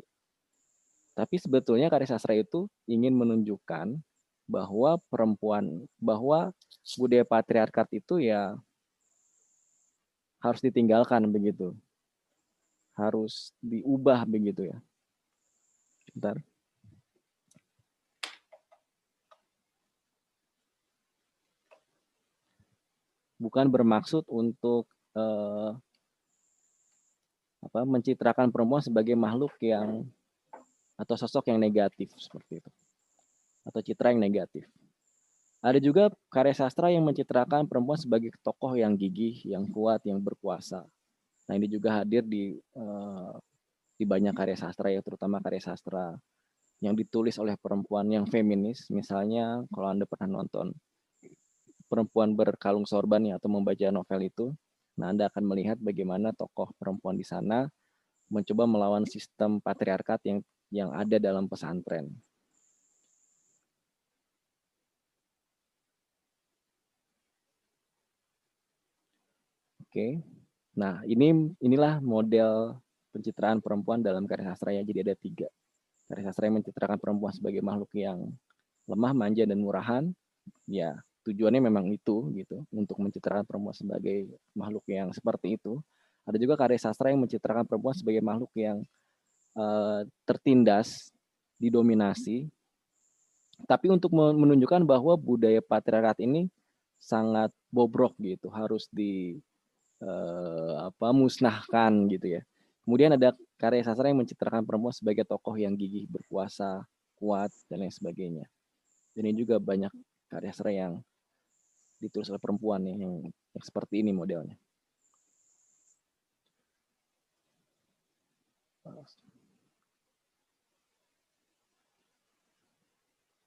Tapi sebetulnya karya sastra itu ingin menunjukkan bahwa budaya patriarkat itu ya harus ditinggalkan begitu. Harus diubah begitu ya. Bentar. Bukan bermaksud untuk mencitrakan perempuan sebagai makhluk yang atau sosok yang negatif seperti itu, atau citra yang negatif. Ada juga karya sastra yang mencitrakan perempuan sebagai tokoh yang gigih, yang kuat, yang berkuasa. Nah, ini juga hadir di banyak karya sastra ya, terutama karya sastra yang ditulis oleh perempuan yang feminis. Misalnya kalau Anda pernah nonton Perempuan Berkalung Sorban ya, atau membaca novel itu, nah Anda akan melihat bagaimana tokoh perempuan di sana mencoba melawan sistem patriarkat yang ada dalam pesantren. Oke. Nah, inilah model pencitraan perempuan dalam karya sastra ya. Jadi ada 3. Karya sastra yang mencitrakan perempuan sebagai makhluk yang lemah, manja, dan murahan. Ya, tujuannya memang itu gitu, untuk mencitrakan perempuan sebagai makhluk yang seperti itu. Ada juga karya sastra yang mencitrakan perempuan sebagai makhluk yang tertindas, didominasi. Tapi untuk menunjukkan bahwa budaya patriarkat ini sangat bobrok gitu, harus musnahkan gitu ya. Kemudian ada karya sastra yang mencitrakan perempuan sebagai tokoh yang gigih, berkuasa, kuat, dan lain sebagainya. Dan ini juga banyak karya sastra yang ditulis oleh perempuan nih, yang seperti ini modelnya.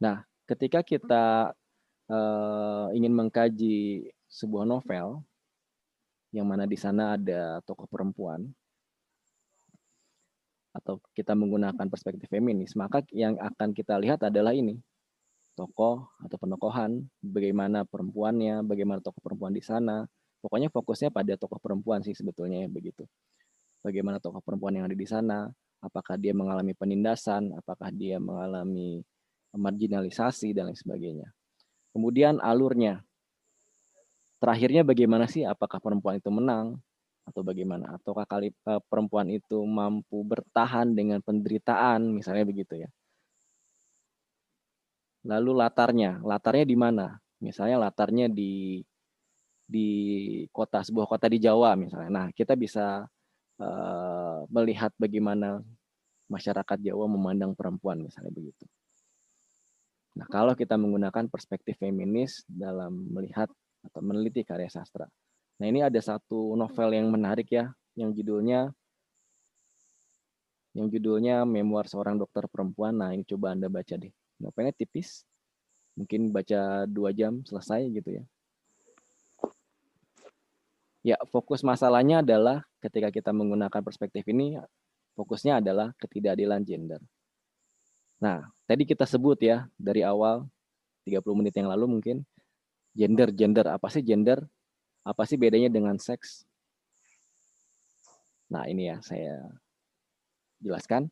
Nah, ketika kita ingin mengkaji sebuah novel, yang mana di sana ada tokoh perempuan, atau kita menggunakan perspektif feminis, maka yang akan kita lihat adalah ini, tokoh atau penokohan, bagaimana perempuannya, bagaimana tokoh perempuan di sana. Pokoknya fokusnya pada tokoh perempuan sih sebetulnya, begitu. Bagaimana tokoh perempuan yang ada di sana, apakah dia mengalami penindasan, apakah dia mengalami marginalisasi, dan lain sebagainya. Kemudian alurnya, terakhirnya bagaimana sih, apakah perempuan itu menang, atau bagaimana, ataukah perempuan itu mampu bertahan dengan penderitaan, misalnya begitu ya. Lalu latarnya di mana? Misalnya latarnya di sebuah kota di Jawa misalnya. Nah, kita bisa melihat bagaimana masyarakat Jawa memandang perempuan, misalnya begitu. Nah, kalau kita menggunakan perspektif feminis dalam melihat atau meneliti karya sastra. Nah, ini ada satu novel yang menarik ya, yang judulnya Memoir Seorang Dokter Perempuan. Nah, ini coba Anda baca deh. Novelnya tipis, mungkin baca 2 jam selesai gitu ya. Ya, fokus masalahnya adalah ketika kita menggunakan perspektif ini, fokusnya adalah ketidakadilan gender. Nah, tadi kita sebut ya, dari awal, 30 menit yang lalu mungkin, gender. Apa sih gender? Apa sih bedanya dengan seks? Nah, ini ya, saya jelaskan.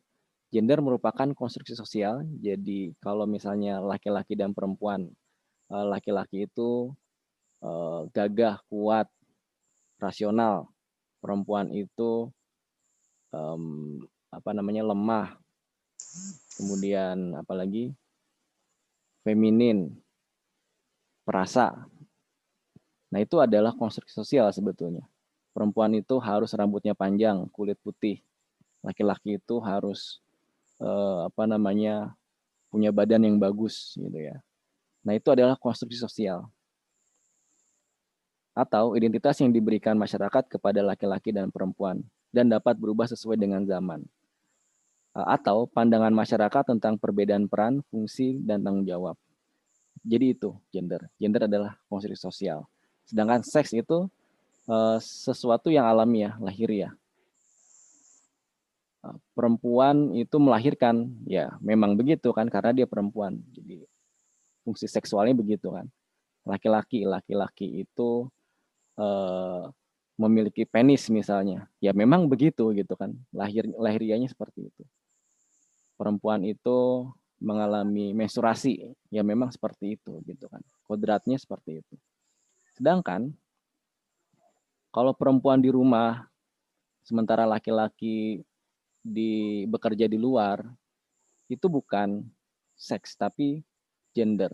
Gender merupakan konstruksi sosial, jadi kalau misalnya laki-laki dan perempuan, laki-laki itu gagah, kuat, rasional, perempuan itu lemah, kemudian apalagi feminin, perasa. Nah, itu adalah konstruksi sosial sebetulnya. Perempuan itu harus rambutnya panjang, kulit putih. Laki-laki itu harus punya badan yang bagus gitu ya. Nah, itu adalah konstruksi sosial atau identitas yang diberikan masyarakat kepada laki-laki dan perempuan dan dapat berubah sesuai dengan zaman. Atau pandangan masyarakat tentang perbedaan peran, fungsi, dan tanggung jawab. Jadi itu gender. Gender adalah konstruksi sosial. Sedangkan seks itu sesuatu yang alamiah, lahiriah. Perempuan itu melahirkan, ya memang begitu kan, karena dia perempuan. Jadi fungsi seksualnya begitu kan. Laki-laki itu memiliki penis misalnya, ya memang begitu gitu kan. Lahiriahnya seperti itu. Perempuan itu mengalami menstruasi, ya memang seperti itu gitu kan. Kodratnya seperti itu. Sedangkan kalau perempuan di rumah, sementara laki-laki bekerja di luar, itu bukan seks, tapi gender.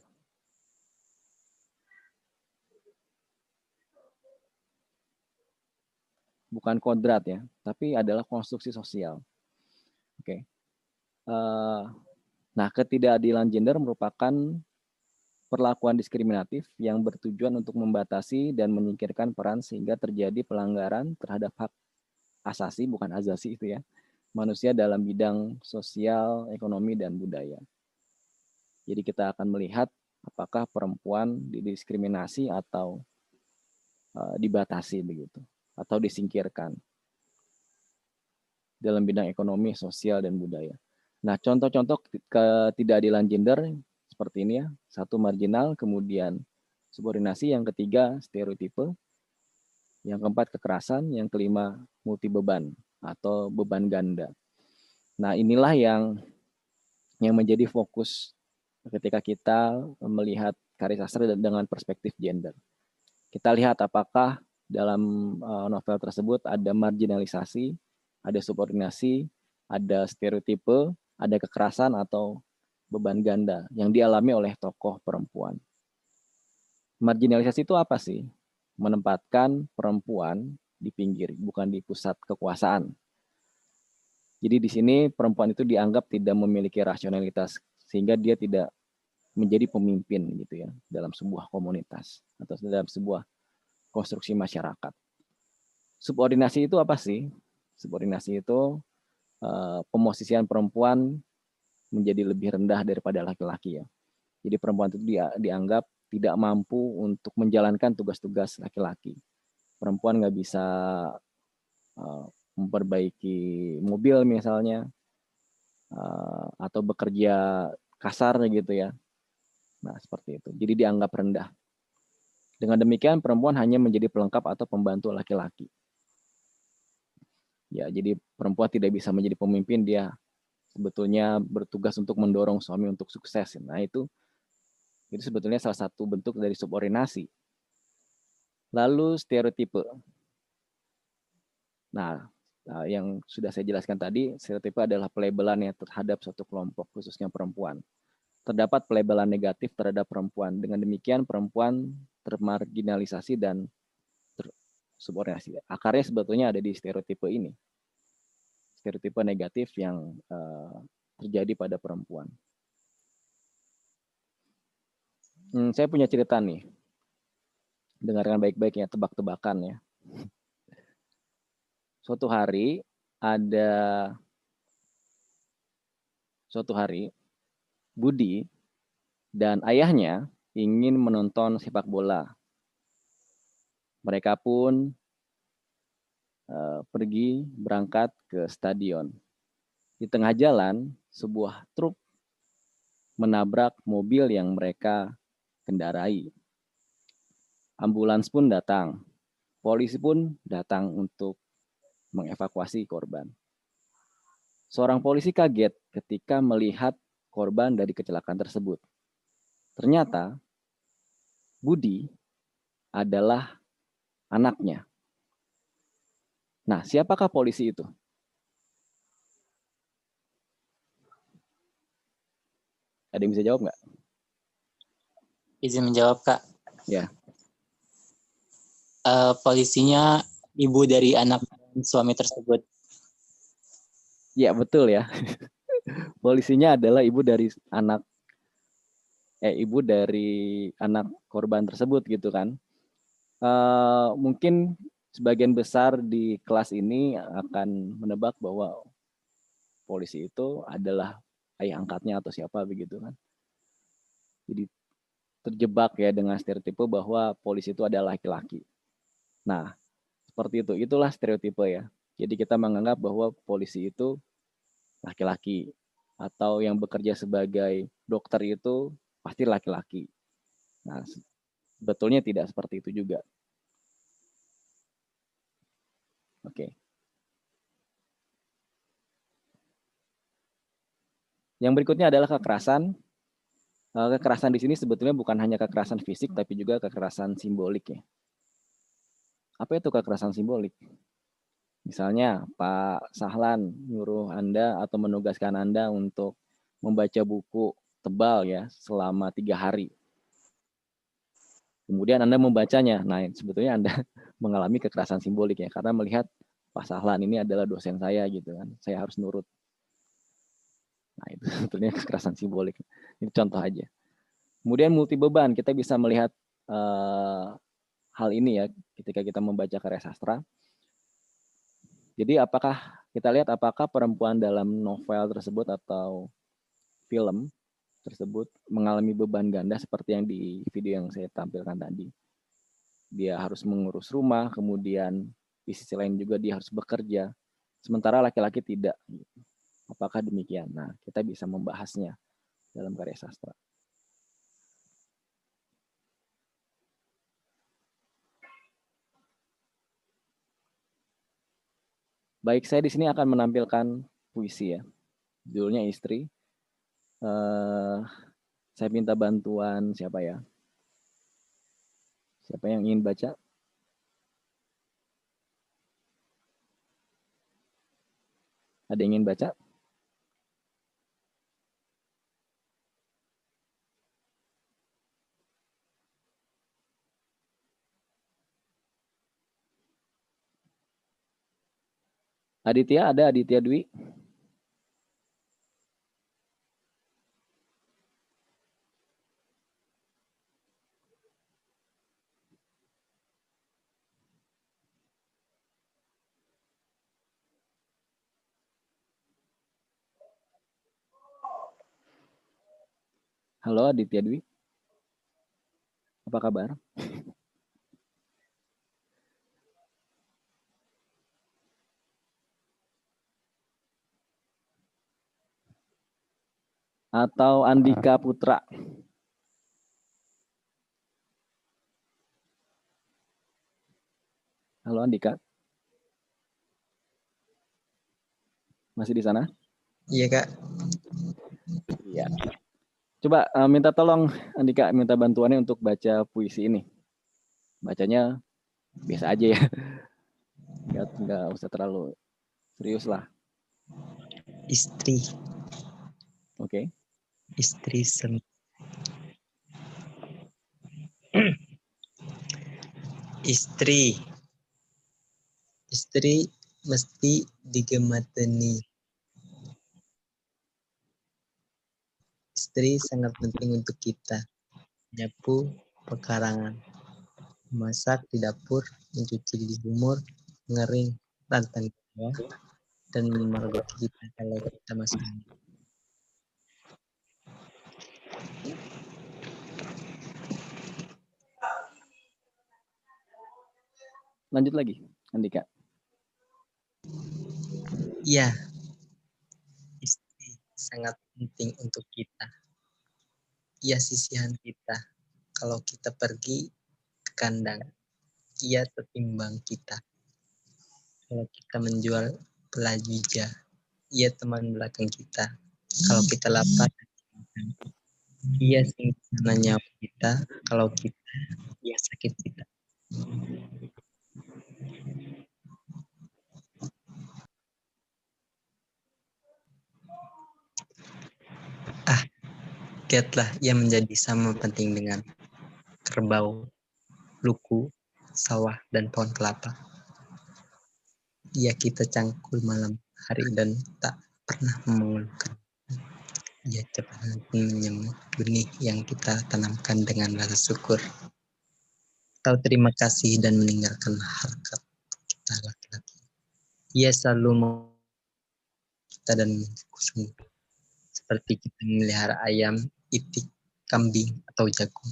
Bukan kodrat ya, tapi adalah konstruksi sosial. Oke. Nah, ketidakadilan gender merupakan perlakuan diskriminatif yang bertujuan untuk membatasi dan menyingkirkan peran sehingga terjadi pelanggaran terhadap hak asasi, bukan azasi itu ya, manusia dalam bidang sosial, ekonomi, dan budaya. Jadi kita akan melihat apakah perempuan didiskriminasi atau dibatasi begitu, atau disingkirkan dalam bidang ekonomi, sosial, dan budaya. Nah, contoh-contoh ketidakadilan gender seperti ini ya. 1, marginal, kemudian subordinasi, yang ketiga stereotipe, yang keempat kekerasan, yang kelima multi beban atau beban ganda. Nah, inilah yang menjadi fokus ketika kita melihat karya sastra dengan perspektif gender. Kita lihat apakah dalam novel tersebut ada marginalisasi, ada subordinasi, ada stereotipe, ada kekerasan atau beban ganda yang dialami oleh tokoh perempuan. Marginalisasi itu apa sih? Menempatkan perempuan di pinggir, bukan di pusat kekuasaan. Jadi di sini perempuan itu dianggap tidak memiliki rasionalitas, sehingga dia tidak menjadi pemimpin gitu ya dalam sebuah komunitas atau dalam sebuah konstruksi masyarakat. Subordinasi itu apa sih? Subordinasi itu pemosisian perempuan menjadi lebih rendah daripada laki-laki ya. Jadi perempuan itu dianggap tidak mampu untuk menjalankan tugas-tugas laki-laki. Perempuan nggak bisa memperbaiki mobil misalnya, atau bekerja kasar gitu ya. Nah seperti itu. Jadi dianggap rendah. Dengan demikian perempuan hanya menjadi pelengkap atau pembantu laki-laki. Ya, jadi perempuan tidak bisa menjadi pemimpin, dia sebetulnya bertugas untuk mendorong suami untuk sukses. Nah itu sebetulnya salah satu bentuk dari subordinasi. Lalu stereotipe. Nah, yang sudah saya jelaskan tadi, stereotipe adalah pelabelan yang terhadap suatu kelompok, khususnya perempuan. Terdapat pelabelan negatif terhadap perempuan. Dengan demikian, perempuan termarginalisasi dan tersubordinasi. Akarnya sebetulnya ada di stereotipe ini. Stereotipe negatif yang terjadi pada perempuan. Saya punya cerita nih. Dengarkan baik-baik ya, tebak-tebakan ya. Suatu hari Budi dan ayahnya ingin menonton sepak bola. Mereka pun pergi berangkat ke stadion. Di tengah jalan, sebuah truk menabrak mobil yang mereka kendarai. Ambulans pun datang. Polisi pun datang untuk mengevakuasi korban. Seorang polisi kaget ketika melihat korban dari kecelakaan tersebut. Ternyata Budi adalah anaknya. Nah, siapakah polisi itu? Ada yang bisa jawab nggak? Izin menjawab, Kak. Ya. Polisinya ibu dari anak suami tersebut. Ya, betul ya. Polisinya adalah ibu dari anak korban tersebut gitu kan. Mungkin sebagian besar di kelas ini akan menebak bahwa polisi itu adalah ayah angkatnya atau siapa begitu kan. Jadi terjebak ya dengan stereotipe bahwa polisi itu adalah laki-laki. Nah, seperti itu. Itulah stereotipe ya. Jadi kita menganggap bahwa polisi itu laki-laki, atau yang bekerja sebagai dokter itu pasti laki-laki. Nah, sebetulnya tidak seperti itu juga. Oke. Yang berikutnya adalah kekerasan. Kekerasan di sini sebetulnya bukan hanya kekerasan fisik, tapi juga kekerasan simbolik ya. Apa itu kekerasan simbolik? Misalnya Pak Sahlan nyuruh Anda atau menugaskan Anda untuk membaca buku tebal ya selama 3 hari. Kemudian Anda membacanya. Nah, sebetulnya Anda mengalami kekerasan simbolik ya, karena melihat Pak Sahlan ini adalah dosen saya gitu kan. Saya harus nurut. Nah, itu sebetulnya kekerasan simbolik. Ini contoh aja. Kemudian multi beban, kita bisa melihat hal ini ya ketika kita membaca karya sastra. Jadi kita lihat apakah perempuan dalam novel tersebut atau film tersebut mengalami beban ganda seperti yang di video yang saya tampilkan tadi. Dia harus mengurus rumah, kemudian di sisi lain juga dia harus bekerja, sementara laki-laki tidak. Apakah demikian? Nah, kita bisa membahasnya dalam karya sastra. Baik, saya di sini akan menampilkan puisi ya. Judulnya Istri. Saya minta bantuan siapa ya? Siapa yang ingin baca? Ada yang ingin baca? Aditya, ada Aditya Dwi? Halo Aditya Dwi, apa kabar? Atau Andika Putra? Halo Andika, masih di sana? Iya Kak. Iya. Coba minta tolong Andika, minta bantuannya untuk baca puisi ini. Bacanya biasa aja ya, nggak usah terlalu serius lah. Istri. Oke. Istri Istri. Istri mesti digemateni. Istri sangat penting untuk kita. Menyapu pekarangan, memasak di dapur, mencuci di sumur, mengering rantang bawah, dan memergoki kita kalau kita masuk. Lanjut lagi, Andika. Iya, istri sangat penting untuk kita. Ia sisihan kita. Kalau kita pergi ke kandang, ia tertimbang kita. Kalau kita menjual pelajija, ia teman belakang kita. Kalau kita lapar, ia simpan nyawa kita. Kalau kita, ia sakit kita. Lihatlah, ia menjadi sama penting dengan kerbau, luku, sawah, dan pohon kelapa. Ia kita cangkul malam hari dan tak pernah mengeluhkan. Ia cepat menyemut benih yang kita tanamkan dengan rasa syukur. Tahu terima kasih dan meninggalkan harkat kita laki-laki. Ia selalu mau kita dan sungguh. Seperti kita memelihara ayam, itik, kambing, atau jagung.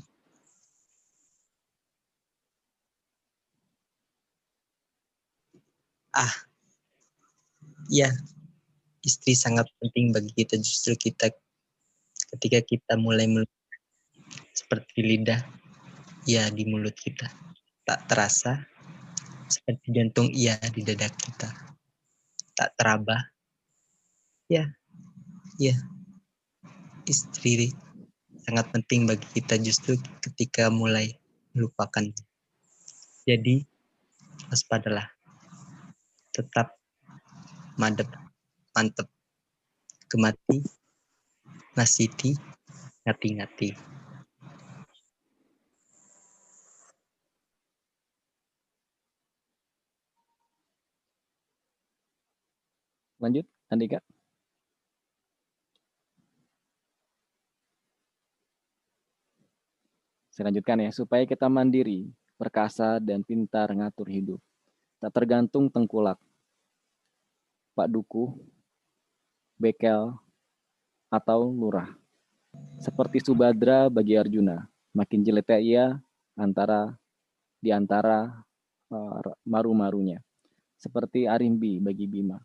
Ya, istri sangat penting bagi kita. Justru kita ketika kita mulai seperti lidah, ya di mulut kita. Tak terasa, seperti jantung ia di dada kita. Tak teraba, ya, istri sangat penting bagi kita justru ketika mulai melupakan. Jadi, waspadalah. Tetap mantep, gemati, nasiti, ngati-ngati. Lanjut, Andika. Saya lanjutkan ya, supaya kita mandiri, perkasa, dan pintar ngatur hidup. Tak tergantung tengkulak, Pak Duku, Bekel, atau Lurah. Seperti Subadra bagi Arjuna, makin jelita ia di antara maru-marunya. Seperti Arimbi bagi Bima.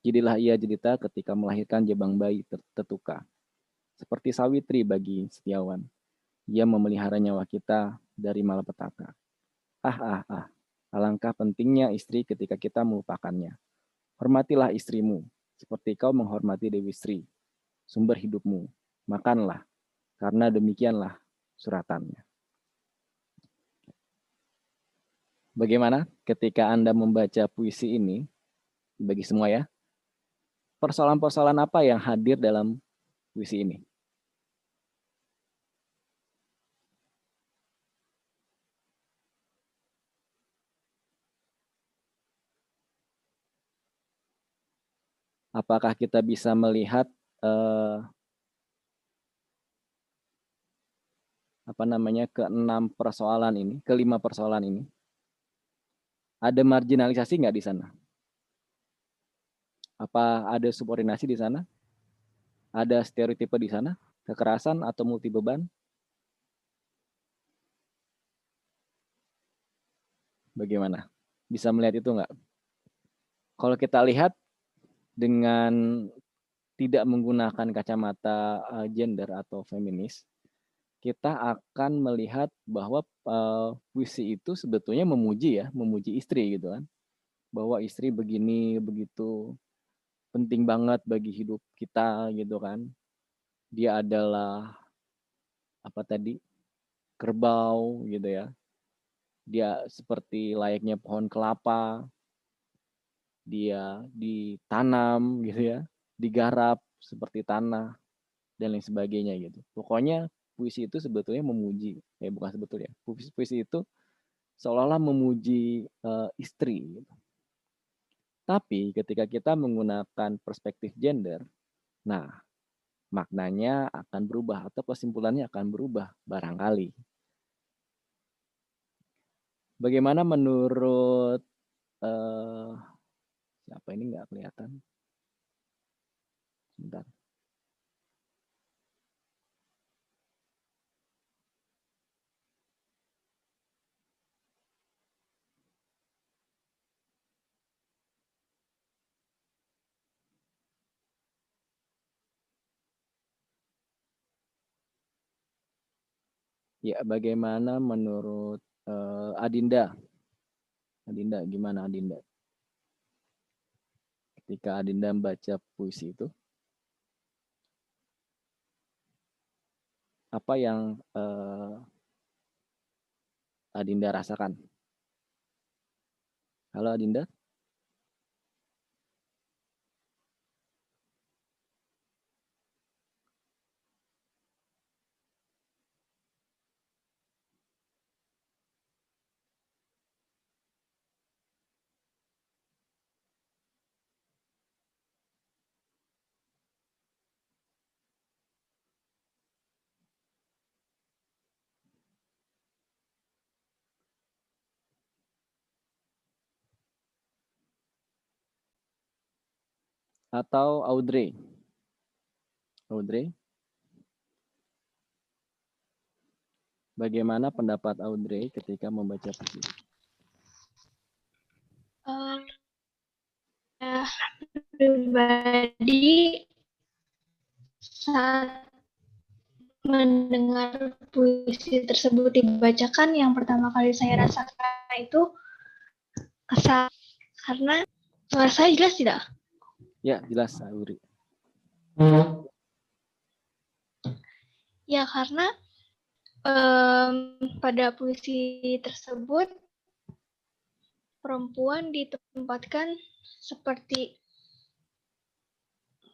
Jadilah ia jelita ketika melahirkan jabang bayi Tetuka. Seperti Sawitri bagi Setiawan. Ia memelihara nyawa kita dari malapetaka. Alangkah pentingnya istri ketika kita melupakannya. Hormatilah istrimu, seperti kau menghormati Dewi Sri, sumber hidupmu. Makanlah, karena demikianlah suratannya. Bagaimana ketika Anda membaca puisi ini? Bagi semua ya. persoalan-persoalan apa yang hadir dalam puisi ini? Apakah kita bisa melihat kelima persoalan ini? Ada marginalisasi nggak di sana? Apa ada subordinasi di sana? Ada stereotipe di sana? Kekerasan atau multi beban? Bagaimana? Bisa melihat itu nggak? Kalau kita lihat dengan tidak menggunakan kacamata gender atau feminis, kita akan melihat bahwa puisi itu sebetulnya memuji istri gitu kan. Bahwa istri begini, begitu, penting banget bagi hidup kita gitu kan. Dia adalah kerbau gitu ya. Dia seperti layaknya pohon kelapa. Dia ditanam gitu ya, digarap seperti tanah dan lain sebagainya gitu. Pokoknya puisi itu sebetulnya memuji, bukan sebetulnya. Puisi itu seolah-olah memuji istri gitu. Tapi ketika kita menggunakan perspektif gender, nah maknanya akan berubah atau kesimpulannya akan berubah barangkali. Bagaimana menurut siapa ini nggak kelihatan? Sebentar. Ya, bagaimana menurut Adinda? Adinda, gimana Adinda? Ketika Adinda membaca puisi itu, apa yang Adinda rasakan? Halo Adinda? Atau Audrey? Audrey? Bagaimana pendapat Audrey ketika membaca puisi? Pribadi saat mendengar puisi tersebut dibacakan, yang pertama kali saya rasakan itu kesal, karena suara saya jelas tidak? Ya, jelas Audrey. Ya, karena pada puisi tersebut perempuan ditempatkan seperti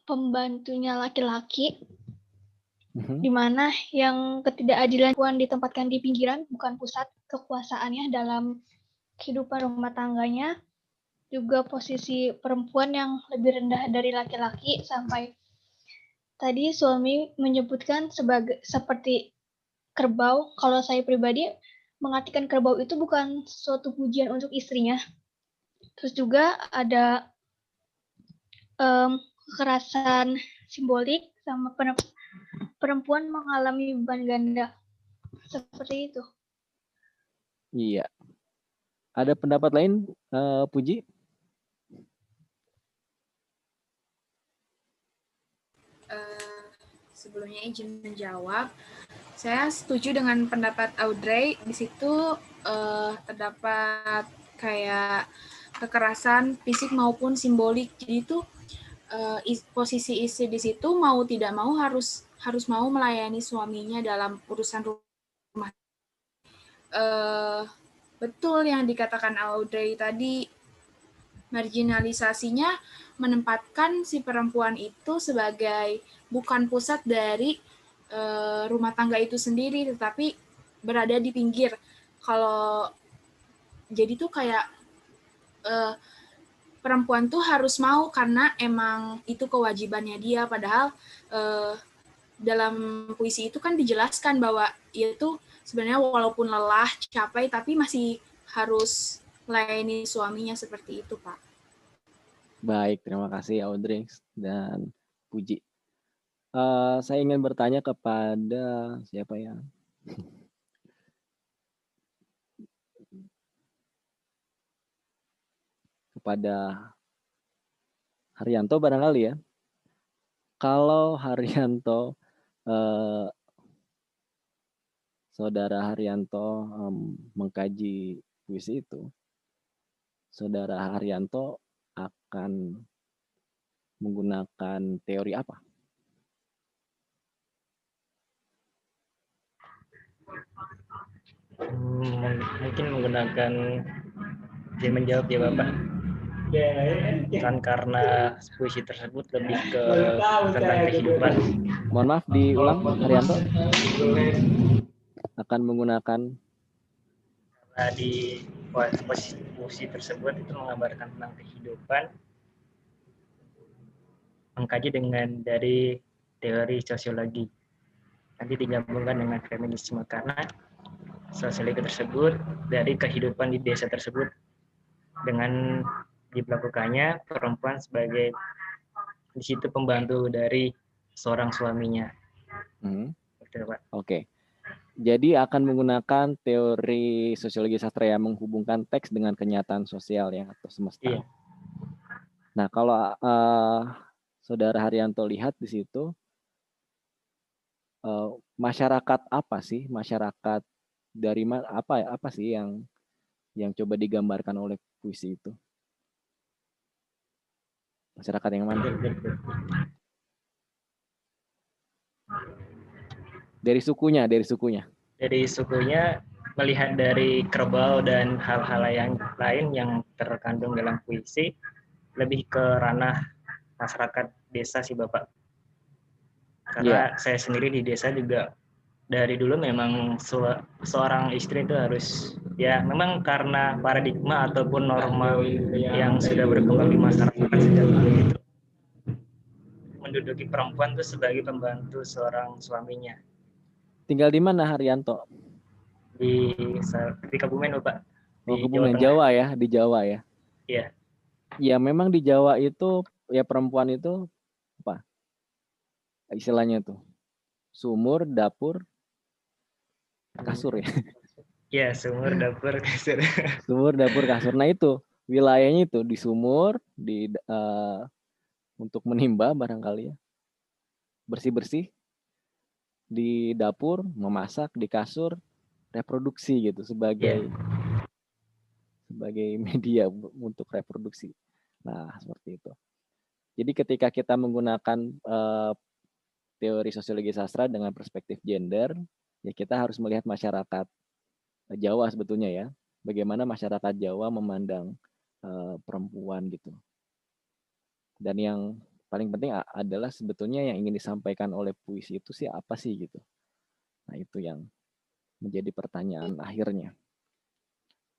pembantunya laki-laki, di mana yang ketidakadilan perempuan ditempatkan di pinggiran, bukan pusat kekuasaannya dalam kehidupan rumah tangganya. Juga posisi perempuan yang lebih rendah dari laki-laki, sampai tadi suami menyebutkan seperti kerbau. Kalau saya pribadi mengartikan kerbau itu bukan suatu pujian untuk istrinya. Terus juga ada kekerasan simbolik, sama perempuan mengalami beban ganda. Seperti itu. Iya. Ada pendapat lain, Puji? Sebelumnya izin menjawab. Saya setuju dengan pendapat Audrey. Di situ terdapat kayak kekerasan fisik maupun simbolik. Jadi itu posisi istri di situ mau tidak mau harus mau melayani suaminya dalam urusan rumah. Betul yang dikatakan Audrey tadi, marginalisasinya menempatkan si perempuan itu sebagai bukan pusat dari rumah tangga itu sendiri, tetapi berada di pinggir. Kalau jadi tuh kayak perempuan tuh harus mau karena emang itu kewajibannya dia, padahal dalam puisi itu kan dijelaskan bahwa ia tuh sebenarnya walaupun lelah, capek, tapi masih harus melayani suaminya seperti itu, Pak. Baik, terima kasih Audrey dan Puji. Saya ingin bertanya kepada siapa ya? Kepada Haryanto barangkali ya. Kalau Haryanto, Saudara Haryanto mengkaji puisi itu, Saudara Haryanto akan menggunakan teori apa? Mungkin menggunakan dia menjawab ya Bapak. Kan karena puisi tersebut lebih ke tentang kehidupan. Mohon maaf, diulang Haryanto. Akan menggunakan Karena di puisi tersebut itu menggambarkan tentang kehidupan, mengkaji dengan dari teori sosiologi. Nanti digabungkan dengan feminisme karena sosiologi tersebut dari kehidupan di desa tersebut dengan dilakukannya perempuan sebagai di situ pembantu dari seorang suaminya. Betul, Pak. Oke. Jadi akan menggunakan teori sosiologi sastra yang menghubungkan teks dengan kenyataan sosial ya atau semesta. Iya. Nah, kalau Saudara Haryanto lihat di situ masyarakat apa sih? Masyarakat dari apa sih yang coba digambarkan oleh puisi itu? Masyarakat yang mana? Dari sukunya. Dari sukunya melihat dari kerbau dan hal-hal yang lain yang terkandung dalam puisi lebih ke ranah masyarakat desa sih Bapak. Karena saya sendiri di desa juga dari dulu memang seorang istri itu harus ya memang karena paradigma ataupun norma yang sudah berkembang di masyarakat sejak dulu itu menduduki perempuan itu sebagai pembantu seorang suaminya. Tinggal di mana Haryanto? Di Kebumen Bapak. Di Kebumen, Jawa ya, di Jawa ya. Iya. Ya memang di Jawa itu ya perempuan itu apa? Istilahnya tuh sumur, dapur, kasur ya. Ya, sumur, dapur, kasur. Sumur, dapur, kasur. Nah itu wilayahnya itu di sumur, untuk menimba barangkali ya, bersih-bersih, di dapur memasak, di kasur reproduksi gitu sebagai media untuk reproduksi. Nah seperti itu. Jadi ketika kita menggunakan teori sosiologi sastra dengan perspektif gender, ya kita harus melihat masyarakat Jawa sebetulnya ya, bagaimana masyarakat Jawa memandang perempuan gitu. Dan yang paling penting adalah sebetulnya yang ingin disampaikan oleh puisi itu sih apa sih gitu. Nah itu yang menjadi pertanyaan akhirnya.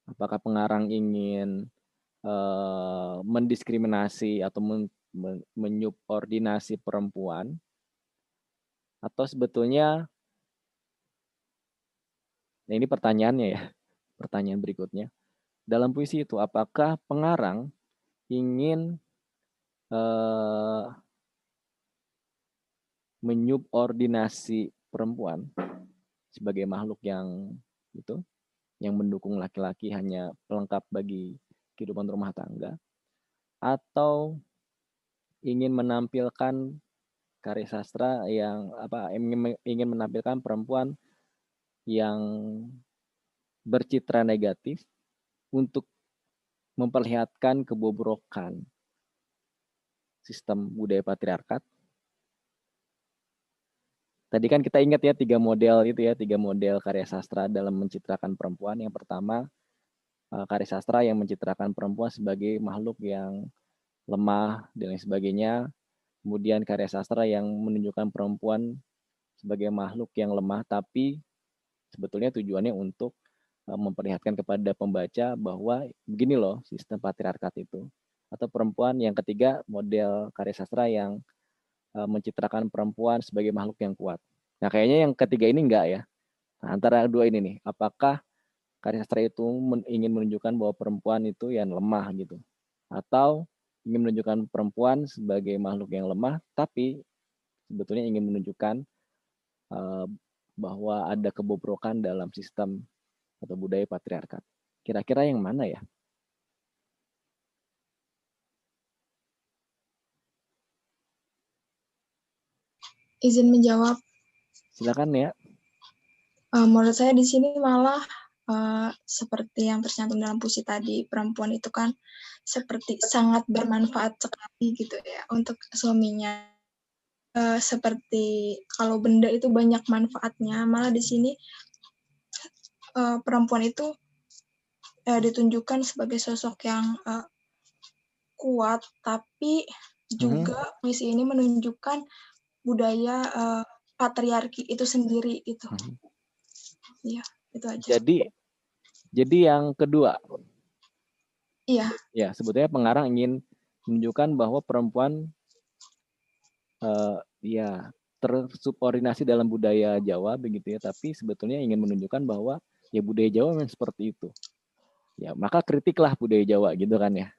Apakah pengarang ingin mendiskriminasi atau menyubordinasi perempuan, atau sebetulnya, nah ini pertanyaannya ya, pertanyaan berikutnya. Dalam puisi itu, apakah pengarang ingin menyubordinasi perempuan sebagai makhluk yang mendukung laki-laki hanya pelengkap bagi kehidupan rumah tangga, atau ingin menampilkan karya sastra yang ingin menampilkan perempuan yang bercitra negatif untuk memperlihatkan kebobrokan sistem budaya patriarkat. Tadi kan kita ingat ya 3 model karya sastra dalam mencitrakan perempuan. Yang pertama karya sastra yang mencitrakan perempuan sebagai makhluk yang lemah dan lain sebagainya. Kemudian karya sastra yang menunjukkan perempuan sebagai makhluk yang lemah, tapi sebetulnya tujuannya untuk memperlihatkan kepada pembaca bahwa begini loh sistem patriarkat itu. Atau perempuan yang ketiga, model karya sastra yang mencitrakan perempuan sebagai makhluk yang kuat. Nah, kayaknya yang ketiga ini enggak ya. Nah, antara dua ini nih, apakah karya sastra itu ingin menunjukkan bahwa perempuan itu yang lemah gitu, atau ingin menunjukkan perempuan sebagai makhluk yang lemah, tapi sebetulnya ingin menunjukkan bahwa ada kebobrokan dalam sistem atau budaya patriarkat. Kira-kira yang mana ya? Izin menjawab. Silakan ya. Menurut saya di sini malah seperti yang tercantum dalam puisi tadi, perempuan itu kan seperti sangat bermanfaat sekali gitu ya untuk suaminya. Seperti kalau benda itu banyak manfaatnya, malah di sini perempuan itu ditunjukkan sebagai sosok yang kuat, tapi juga puisi ini menunjukkan budaya patriarki itu sendiri itu. Iya, itu aja. Jadi yang kedua. Iya. Ya, sebetulnya pengarang ingin menunjukkan bahwa perempuan ya tersubordinasi dalam budaya Jawa begitu ya, tapi sebetulnya ingin menunjukkan bahwa ya budaya Jawa memang seperti itu. Ya, maka kritiklah budaya Jawa gitu kan ya.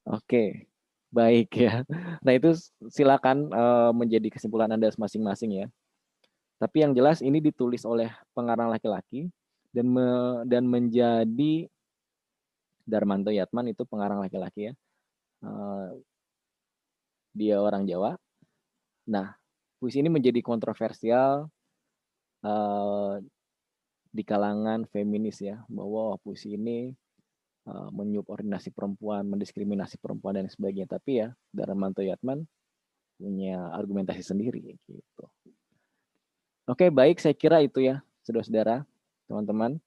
Oke. Baik ya. Nah, itu silakan menjadi kesimpulan Anda masing-masing ya. Tapi yang jelas ini ditulis oleh pengarang laki-laki dan menjadi Darmanto Yatman, itu pengarang laki-laki ya. Dia orang Jawa. Nah, puisi ini menjadi kontroversial di kalangan feminis ya, bahwa puisi ini menyubordinasi perempuan, mendiskriminasi perempuan dan sebagainya. Tapi ya, Darmanto Yatman punya argumentasi sendiri gitu. Oke, baik, saya kira itu ya, saudara-saudara, teman-teman.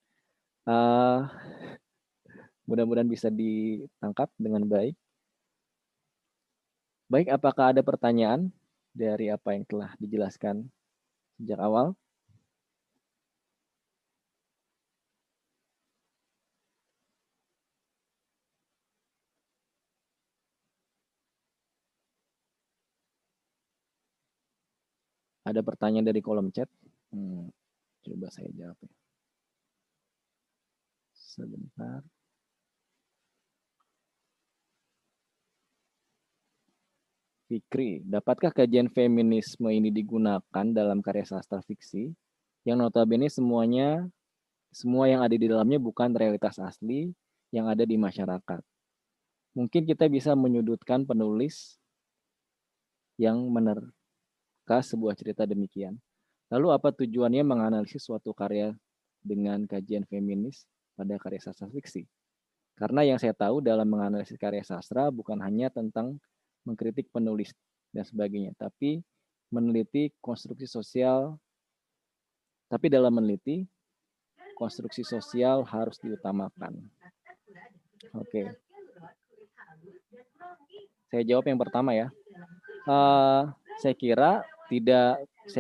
Mudah-mudahan bisa ditangkap dengan baik. Baik, apakah ada pertanyaan dari apa yang telah dijelaskan sejak awal? Ada pertanyaan dari kolom chat? Coba saya jawab ya. Sebentar. Fikri, dapatkah kajian feminisme ini digunakan dalam karya sastra fiksi yang notabene semua yang ada di dalamnya bukan realitas asli yang ada di masyarakat? Mungkin kita bisa menyudutkan penulis yang menerka sebuah cerita demikian. Lalu apa tujuannya menganalisis suatu karya dengan kajian feminis pada karya sastra fiksi? Karena yang saya tahu dalam menganalisis karya sastra bukan hanya tentang mengkritik penulis dan sebagainya, tapi meneliti konstruksi sosial. Tapi dalam meneliti, konstruksi sosial harus diutamakan. Oke. Saya jawab yang pertama ya. Saya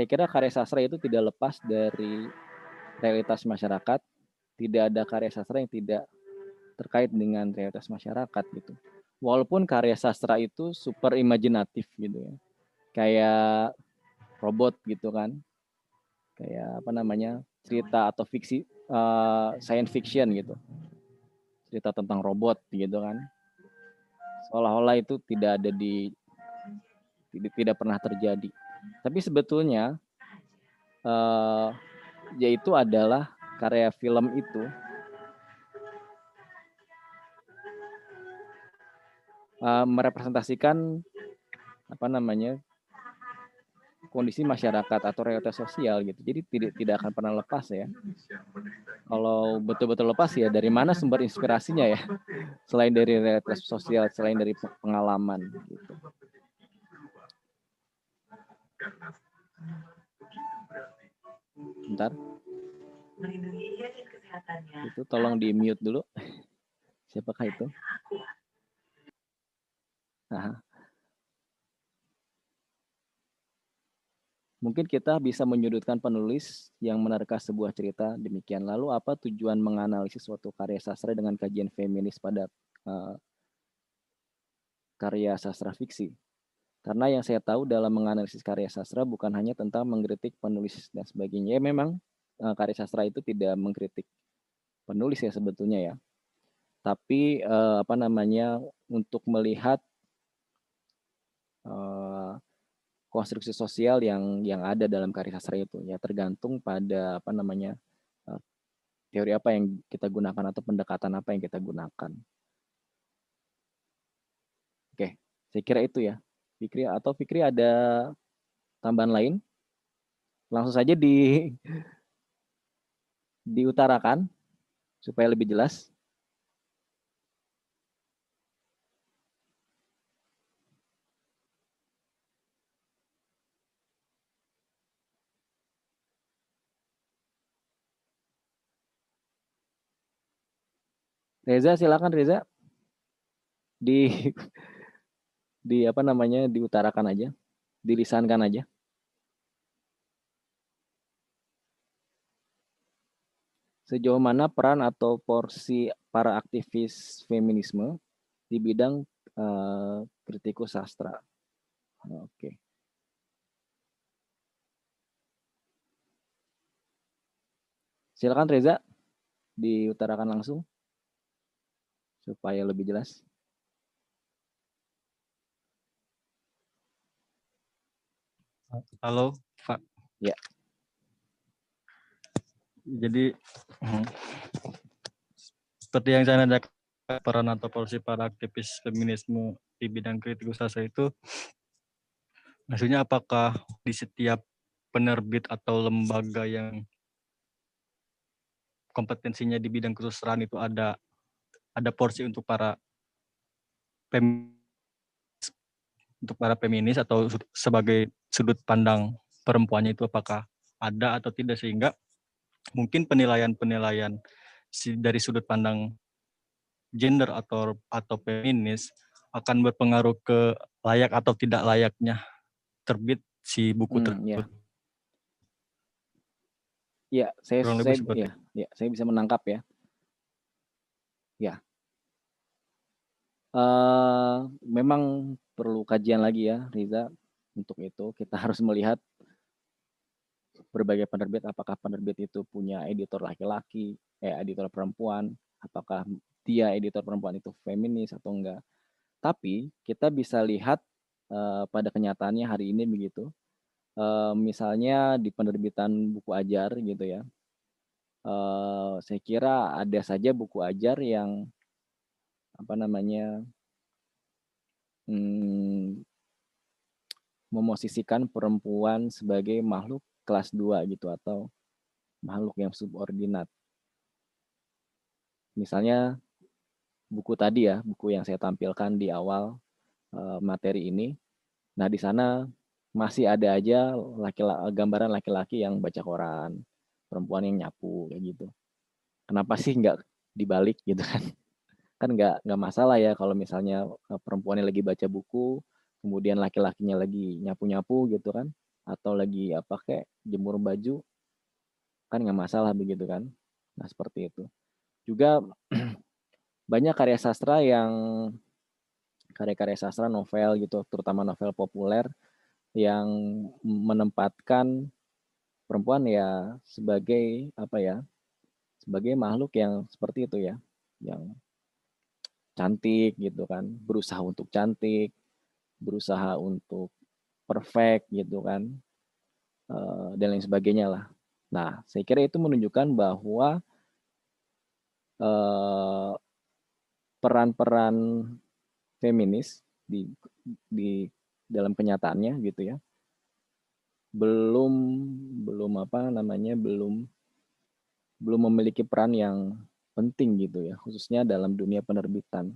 kira karya sastra itu tidak lepas dari realitas masyarakat. Tidak ada karya sastra yang tidak terkait dengan realitas masyarakat gitu. Walaupun karya sastra itu super imajinatif gitu ya. Kayak robot gitu kan. Kayak apa namanya? Cerita atau fiksi science fiction gitu. Cerita tentang robot gitu kan. Seolah-olah itu tidak pernah terjadi. Tapi sebetulnya yaitu adalah karya film itu merepresentasikan apa namanya kondisi masyarakat atau realitas sosial gitu. Jadi tidak akan pernah lepas ya. Kalau betul-betul lepas ya dari mana sumber inspirasinya ya? Selain dari realitas sosial, selain dari pengalaman gitu. Bentar. Itu tolong di mute dulu. Siapakah itu? Nah, mungkin kita bisa menyudutkan penulis yang menerka sebuah cerita demikian. Lalu apa tujuan menganalisis suatu karya sastra dengan kajian feminis pada karya sastra fiksi? Karena yang saya tahu dalam menganalisis karya sastra bukan hanya tentang mengkritik penulis dan sebagainya. Ya, memang karya sastra itu tidak mengkritik penulis ya sebetulnya ya. Tapi untuk melihat konstruksi sosial yang ada dalam karya sastra itu ya tergantung pada teori apa yang kita gunakan atau pendekatan apa yang kita gunakan. Oke, saya kira itu ya. Fikri ada tambahan lain? Langsung saja diutarakan supaya lebih jelas. Reza, silakan Reza. Diutarakan aja, dilisankan aja. Sejauh mana peran atau porsi para aktivis feminisme di bidang kritikus sastra? Oke. Silakan Reza, diutarakan langsung supaya lebih jelas. Halo, Pak. Ya. Jadi seperti yang saya nanyakan, peran atau porsi para aktivis feminisme di bidang kritikus sastra itu, maksudnya apakah di setiap penerbit atau lembaga yang kompetensinya di bidang kesusastraan itu ada porsi untuk para feminis atau sebagai sudut pandang perempuannya itu apakah ada atau tidak, sehingga mungkin penilaian dari sudut pandang gender atau feminis akan berpengaruh ke layak atau tidak layaknya terbit si buku tersebut. Ya, saya bisa menangkap ya. Ya. Memang perlu kajian lagi ya, Riza. Untuk itu kita harus melihat berbagai penerbit, apakah penerbit itu punya editor laki-laki, editor perempuan, apakah dia editor perempuan itu feminis atau enggak. Tapi kita bisa lihat pada kenyataannya hari ini begitu. Misalnya di penerbitan buku ajar gitu ya. Saya kira ada saja buku ajar yang memosisikan perempuan sebagai makhluk kelas 2 gitu atau makhluk yang subordinat. Misalnya buku tadi ya, buku yang saya tampilkan di awal materi ini. Nah, di sana masih ada aja gambaran laki-laki yang baca koran, perempuan yang nyapu kayak gitu. Kenapa sih nggak dibalik gitu kan? Kan nggak masalah ya kalau misalnya perempuannya lagi baca buku, kemudian laki-lakinya lagi nyapu-nyapu gitu kan, atau lagi kayak jemur baju, kan nggak masalah begitu kan. Nah, seperti itu. Juga banyak karya sastra novel gitu, terutama novel populer yang menempatkan perempuan ya sebagai sebagai makhluk yang seperti itu ya, yang cantik gitu kan, berusaha untuk cantik, berusaha untuk perfect gitu kan, dan lain sebagainya lah. Nah, saya kira itu menunjukkan bahwa peran-peran feminis di dalam kenyataannya gitu ya, belum memiliki peran yang penting gitu ya, khususnya dalam dunia penerbitan.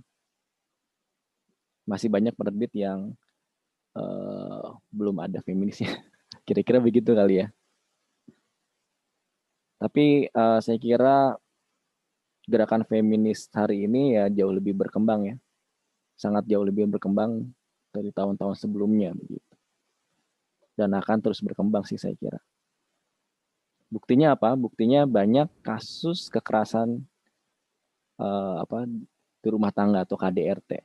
Masih banyak penerbit yang belum ada feminisnya. Kira-kira begitu kali ya. Tapi saya kira gerakan feminis hari ini ya jauh lebih berkembang ya. Sangat jauh lebih berkembang dari tahun-tahun sebelumnya begitu. Dan akan terus berkembang sih saya kira. Buktinya apa? Buktinya banyak kasus kekerasan di rumah tangga atau KDRT.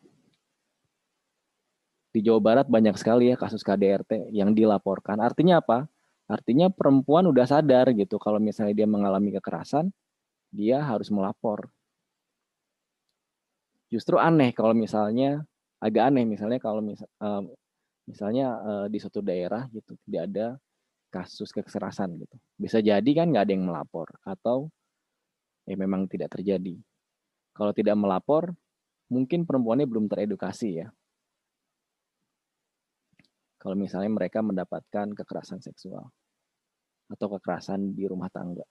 Di Jawa Barat banyak sekali ya kasus KDRT yang dilaporkan. Artinya apa? Artinya perempuan udah sadar gitu kalau misalnya dia mengalami kekerasan, dia harus melapor. Justru aneh kalau misalnya, agak aneh misalnya kalau misalnya di suatu daerah gitu tidak ada kasus kekerasan gitu. Bisa jadi kan nggak ada yang melapor atau memang tidak terjadi. Kalau tidak melapor, mungkin perempuannya belum teredukasi ya. Kalau misalnya mereka mendapatkan kekerasan seksual atau kekerasan di rumah tangga.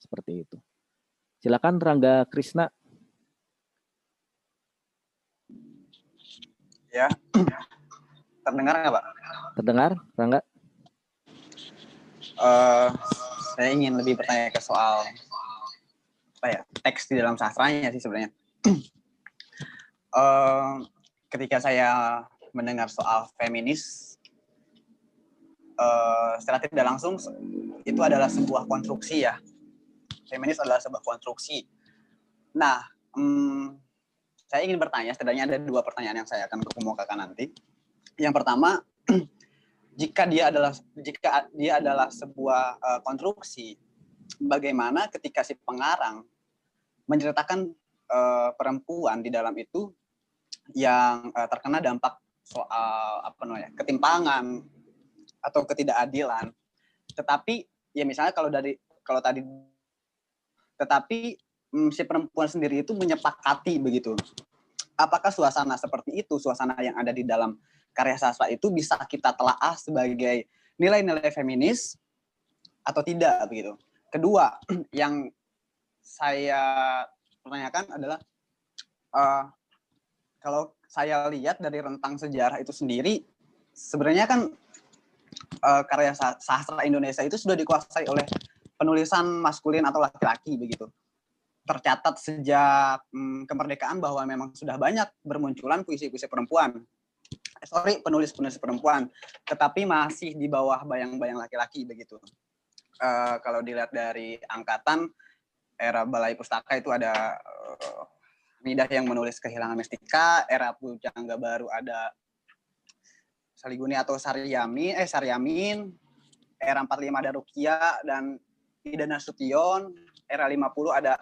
Seperti itu. Silakan Rangga Krisna. Ya, terdengar nggak Pak? Terdengar, Rangga? Saya ingin lebih bertanya ke soal teks di dalam sastranya sih sebenarnya. Ketika saya mendengar soal feminis, secara tidak langsung itu adalah sebuah konstruksi ya. Feminis adalah sebuah konstruksi. Nah, saya ingin bertanya, setidaknya ada 2 pertanyaan yang saya akan kemukakan nanti. Yang pertama, jika dia adalah sebuah konstruksi, bagaimana ketika si pengarang menceritakan perempuan di dalam itu yang terkena dampak soal ketimpangan atau ketidakadilan, tetapi ya misalnya si perempuan sendiri itu menyepakati begitu. Apakah suasana seperti itu, suasana yang ada di dalam karya sastra itu bisa kita telaah sebagai nilai-nilai feminis atau tidak begitu? Kedua, yang saya pertanyakan adalah kalau saya lihat dari rentang sejarah itu sendiri, sebenarnya kan karya sastra Indonesia itu sudah dikuasai oleh penulisan maskulin atau laki-laki begitu. Tercatat sejak kemerdekaan bahwa memang sudah banyak bermunculan puisi-puisi perempuan. Penulis-penulis perempuan, tetapi masih di bawah bayang-bayang laki-laki begitu. Kalau dilihat dari angkatan era Balai Pustaka itu ada Hamidah yang menulis Kehilangan Mestika, era Pujangga Baru ada Saliguni atau Saryamin, era 45 ada Rukia dan Ida Nasution, era 50 ada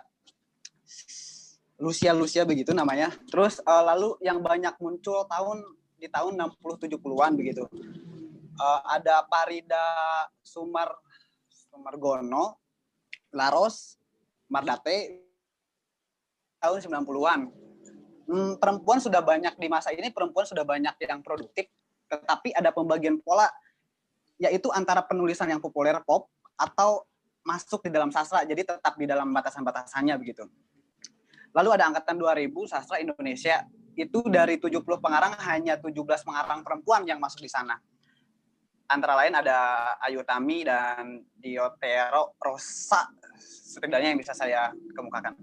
Lucia begitu namanya. Terus lalu yang banyak muncul di tahun 60-70-an begitu. Ada Parida Sumargono, Laros, Mardate tahun 90-an. Perempuan sudah banyak di masa ini, perempuan sudah banyak yang produktif, tetapi ada pembagian pola yaitu antara penulisan yang populer pop atau masuk di dalam sastra, jadi tetap di dalam batasan-batasannya begitu. Lalu ada angkatan 2000 sastra Indonesia, itu dari 70 pengarang hanya 17 pengarang perempuan yang masuk di sana. Antara lain ada Ayu Tami dan Diotero Rosa, setidaknya yang bisa saya kemukakan.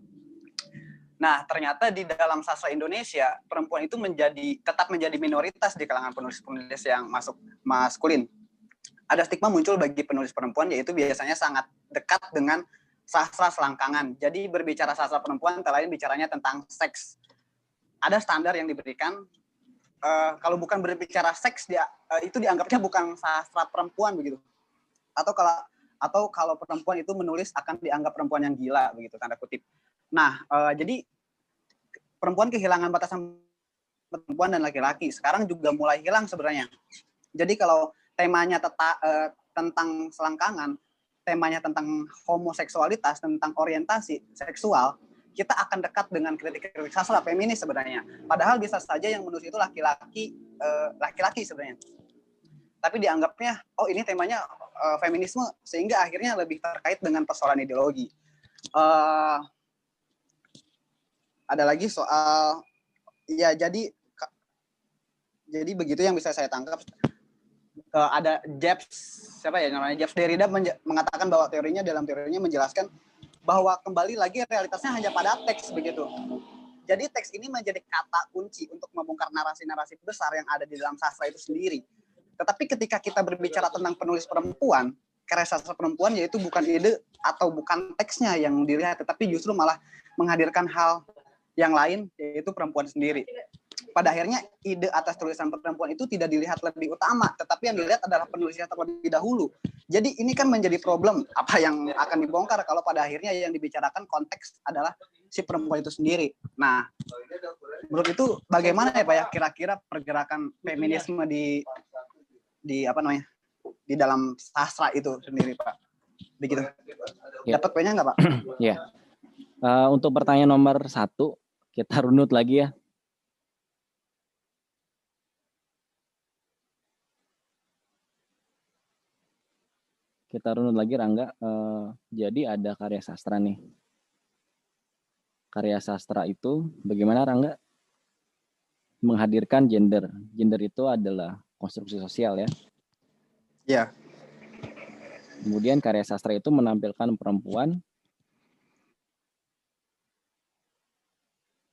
Nah, ternyata di dalam sastra Indonesia, perempuan itu tetap menjadi minoritas di kalangan penulis-penulis yang masuk maskulin. Ada stigma muncul bagi penulis perempuan, yaitu biasanya sangat dekat dengan sastra selangkangan. Jadi berbicara sastra perempuan, lain bicaranya tentang seks. Ada standar yang diberikan, kalau bukan berbicara seks, itu dianggapnya bukan sastra perempuan begitu. Atau kalau perempuan itu menulis akan dianggap perempuan yang gila begitu, tanda kutip. Nah, jadi perempuan kehilangan batasan perempuan dan laki-laki. Sekarang juga mulai hilang sebenarnya. Jadi kalau temanya tentang selangkangan, temanya tentang homoseksualitas, tentang orientasi seksual, kita akan dekat dengan kritik-kritik sastra feminis sebenarnya. Padahal bisa saja yang menulis itu laki-laki sebenarnya. Tapi dianggapnya, ini temanya feminisme, sehingga akhirnya lebih terkait dengan persoalan ideologi. Ada lagi soal, ya jadi begitu yang bisa saya tangkap. ada Jebs, siapa ya namanya, Jebs Derrida mengatakan bahwa dalam teorinya menjelaskan bahwa kembali lagi realitasnya hanya pada teks begitu. Jadi teks ini menjadi kata kunci untuk membongkar narasi-narasi besar yang ada di dalam sastra itu sendiri. Tetapi ketika kita berbicara tentang penulis perempuan, karya sastra perempuan yaitu bukan ide atau bukan teksnya yang dilihat, tetapi justru malah menghadirkan hal yang lain, yaitu perempuan sendiri. Pada akhirnya ide atas tulisan perempuan itu tidak dilihat lebih utama, tetapi yang dilihat adalah penulisnya terlebih dahulu. Jadi ini kan menjadi problem apa yang akan dibongkar kalau pada akhirnya yang dibicarakan konteks adalah si perempuan itu sendiri. Nah, menurut itu bagaimana ya Pak ya kira-kira pergerakan feminisme di apa namanya di dalam sastra itu sendiri Pak? Begitu. Ya. Dapat poinnya nggak Pak? Ya. Untuk pertanyaan nomor 1 kita runut lagi ya. Kita runut lagi Rangga. Jadi ada karya sastra nih. Karya sastra itu bagaimana Rangga menghadirkan gender. Gender itu adalah konstruksi sosial ya. Iya. Kemudian karya sastra itu menampilkan perempuan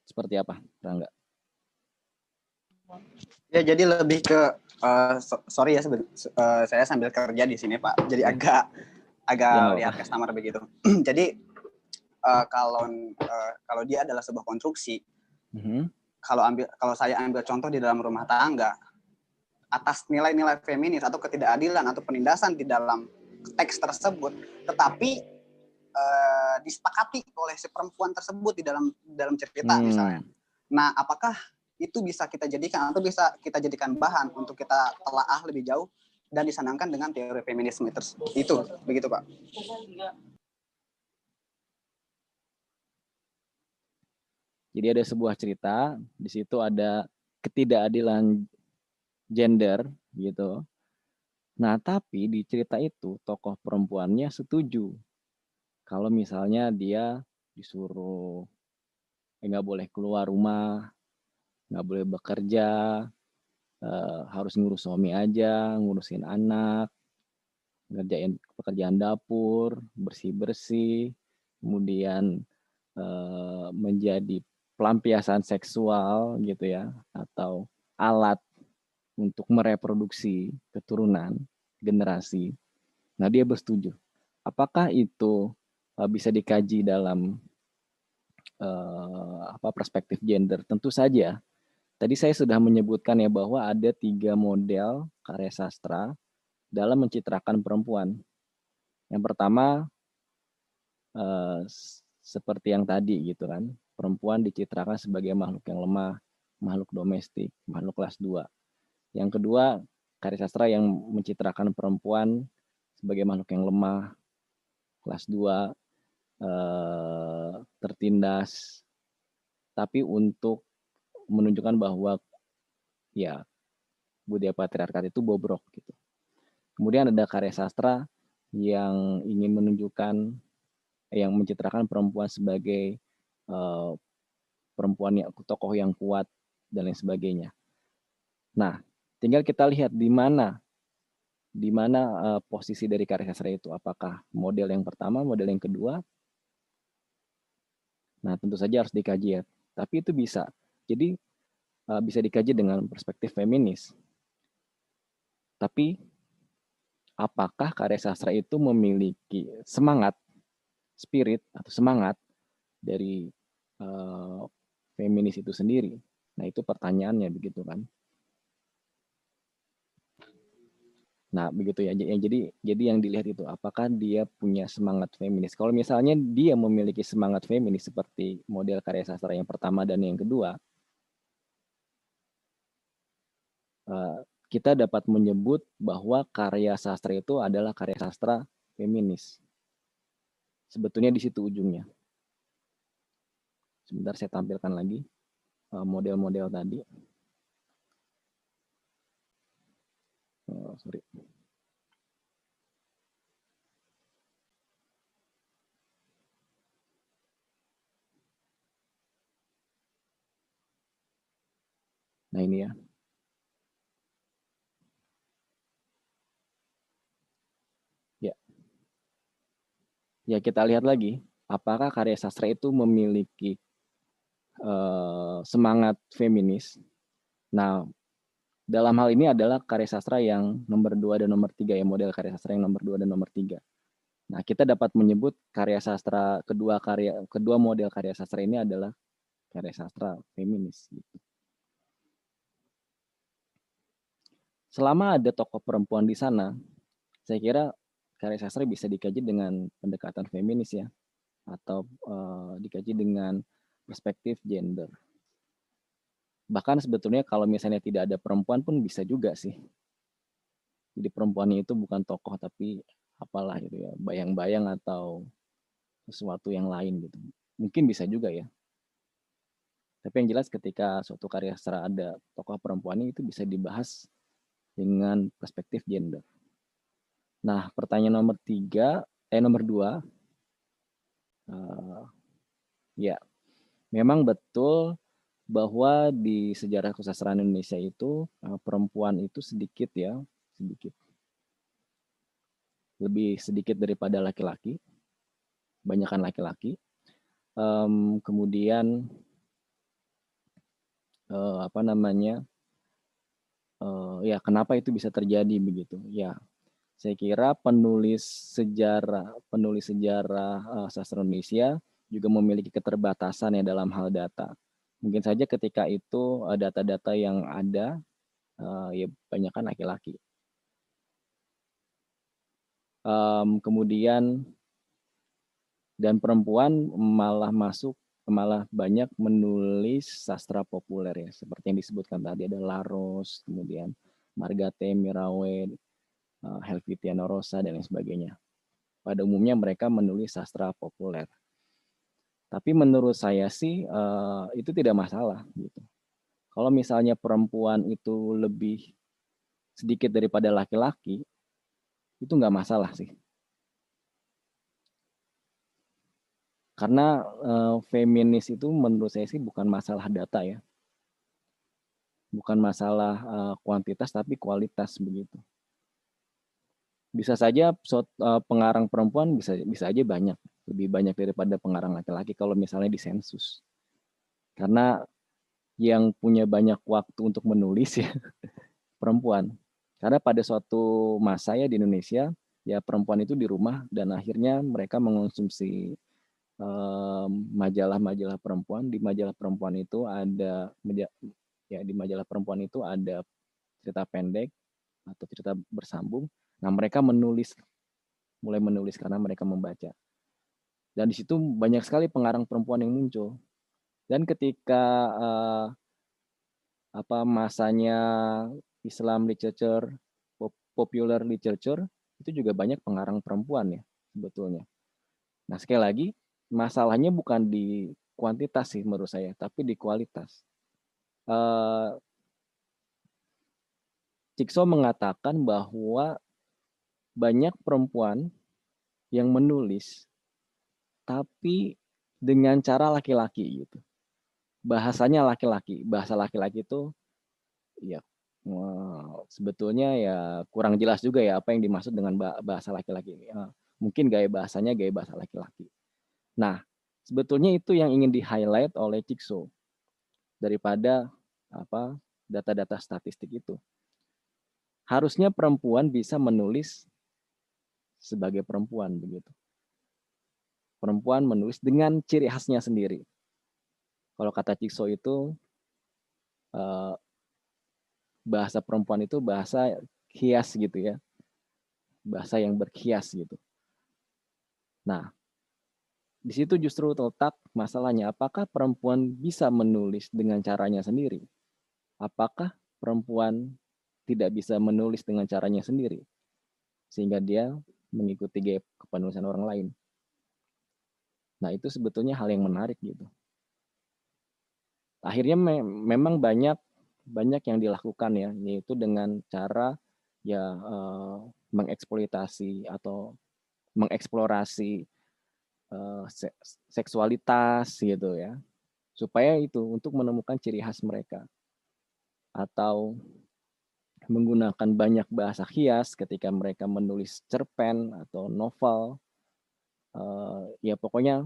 seperti apa Rangga? Ya jadi lebih ke sorry ya saya sambil kerja di sini Pak. Jadi agak lihat customer begitu. Jadi kalau dia adalah sebuah konstruksi, kalau saya ambil contoh di dalam rumah tangga, atas nilai-nilai feminis atau ketidakadilan atau penindasan di dalam teks tersebut, tetapi disepakati oleh si perempuan tersebut di dalam cerita misalnya. Nah, apakah itu bisa kita jadikan atau bisa kita jadikan bahan untuk kita telaah lebih jauh dan disanangkan dengan teori feminisme itu begitu Pak? Jadi ada sebuah cerita, di situ ada ketidakadilan gender gitu. Nah, tapi di cerita itu tokoh perempuannya setuju kalau misalnya dia disuruh nggak boleh keluar rumah, nggak boleh bekerja, harus ngurus suami aja, ngurusin anak, ngerjain pekerjaan dapur, bersih-bersih, kemudian menjadi pelampiasan seksual gitu ya, atau alat untuk mereproduksi keturunan generasi. Nah, dia bersetuju. Apakah itu bisa dikaji dalam perspektif gender? Tentu saja. Tadi saya sudah menyebutkan ya bahwa ada 3 model karya sastra dalam mencitrakan perempuan. Yang pertama seperti yang tadi gitu kan, perempuan dicitrakan sebagai makhluk yang lemah, makhluk domestik, makhluk kelas 2. Yang kedua, karya sastra yang mencitrakan perempuan sebagai makhluk yang lemah, kelas 2, tertindas, tapi untuk menunjukkan bahwa ya budaya patriarkat itu bobrok gitu. Kemudian ada karya sastra yang ingin menunjukkan, yang mencitrakan perempuan sebagai perempuan yang tokoh yang kuat dan lain sebagainya. Nah, tinggal kita lihat di mana posisi dari karya sastra itu. Apakah model yang pertama, model yang kedua? Nah, tentu saja harus dikaji ya. Tapi itu bisa. Jadi bisa dikaji dengan perspektif feminis. Tapi apakah karya sastra itu memiliki semangat, spirit atau semangat dari feminis itu sendiri? Nah, itu pertanyaannya begitu kan. Nah, begitu ya. Jadi yang dilihat itu apakah dia punya semangat feminis. Kalau misalnya dia memiliki semangat feminis seperti model karya sastra yang pertama dan yang kedua, kita dapat menyebut bahwa karya sastra itu adalah karya sastra feminis. Sebetulnya di situ ujungnya. Sebentar saya tampilkan lagi model-model tadi. Sorry. Nah, ini ya. ya kita lihat lagi apakah karya sastra itu memiliki semangat feminis. Nah, dalam hal ini adalah karya sastra yang nomor 2 dan nomor 3 ya, model karya sastra yang nomor 2 dan nomor 3. Nah, kita dapat menyebut karya sastra kedua model karya sastra ini adalah karya sastra feminis gitu. Selama ada tokoh perempuan di sana, saya kira karya sastra bisa dikaji dengan pendekatan feminis ya, atau dikaji dengan perspektif gender. Bahkan sebetulnya kalau misalnya tidak ada perempuan pun bisa juga sih. Jadi perempuannya itu bukan tokoh tapi apalah gitu ya, bayang-bayang atau sesuatu yang lain gitu. Mungkin bisa juga ya. Tapi yang jelas ketika suatu karya sastra ada tokoh perempuannya itu bisa dibahas dengan perspektif gender. Nah, pertanyaan nomor 2, ya, memang betul bahwa di sejarah kesusastraan Indonesia itu perempuan itu sedikit lebih sedikit daripada laki-laki, banyakkan laki-laki. Kemudian ya kenapa itu bisa terjadi begitu? Ya, saya kira penulis sejarah sastra Indonesia juga memiliki keterbatasan ya dalam hal data. Mungkin saja ketika itu data-data yang ada ya banyakkan laki-laki. Kemudian dan perempuan malah banyak menulis sastra populer ya, seperti yang disebutkan tadi ada Laros, kemudian Margate Mirawe, Helvitiano Rosa dan lain sebagainya. Pada umumnya mereka menulis sastra populer. Tapi menurut saya sih itu tidak masalah gitu. Kalau misalnya perempuan itu lebih sedikit daripada laki-laki, itu nggak masalah sih. Karena feminis itu menurut saya sih bukan masalah data ya. Bukan masalah kuantitas tapi kualitas begitu. Bisa saja pengarang perempuan bisa aja lebih banyak daripada pengarang laki-laki kalau misalnya di sensus. Karena yang punya banyak waktu untuk menulis ya perempuan. Karena pada suatu masa ya di Indonesia ya perempuan itu di rumah dan akhirnya mereka mengonsumsi majalah-majalah perempuan. Di majalah perempuan itu ada di majalah perempuan itu ada cerita pendek atau cerita bersambung. Nah, mereka mulai menulis karena mereka membaca. Dan di situ banyak sekali pengarang perempuan yang muncul. Dan ketika masanya Islam literature, popular literature, itu juga banyak pengarang perempuan ya sebetulnya. Nah, sekali lagi masalahnya bukan di kuantitas sih menurut saya, tapi di kualitas. Cikso mengatakan bahwa banyak perempuan yang menulis, tapi dengan cara laki-laki gitu. Bahasanya laki-laki, bahasa laki-laki itu ya sebetulnya ya kurang jelas juga ya apa yang dimaksud dengan bahasa laki-laki. Mungkin gaya bahasanya gaya bahasa laki-laki. Nah, sebetulnya itu yang ingin di-highlight oleh Cikso daripada data-data statistik itu. Harusnya perempuan bisa menulis sebagai perempuan begitu. Perempuan menulis dengan ciri khasnya sendiri. Kalau kata Cikso itu bahasa perempuan itu bahasa hias gitu ya. Bahasa yang berhias gitu. Nah, di situ justru terletak masalahnya, apakah perempuan bisa menulis dengan caranya sendiri? Apakah perempuan tidak bisa menulis dengan caranya sendiri? Sehingga dia mengikuti gaya kepenulisan orang lain. Nah, itu sebetulnya hal yang menarik gitu. Akhirnya memang banyak yang dilakukan ya, yaitu dengan cara ya mengeksploitasi atau mengeksplorasi seksualitas gitu ya, supaya itu untuk menemukan ciri khas mereka, atau menggunakan banyak bahasa hias ketika mereka menulis cerpen atau novel, Ya pokoknya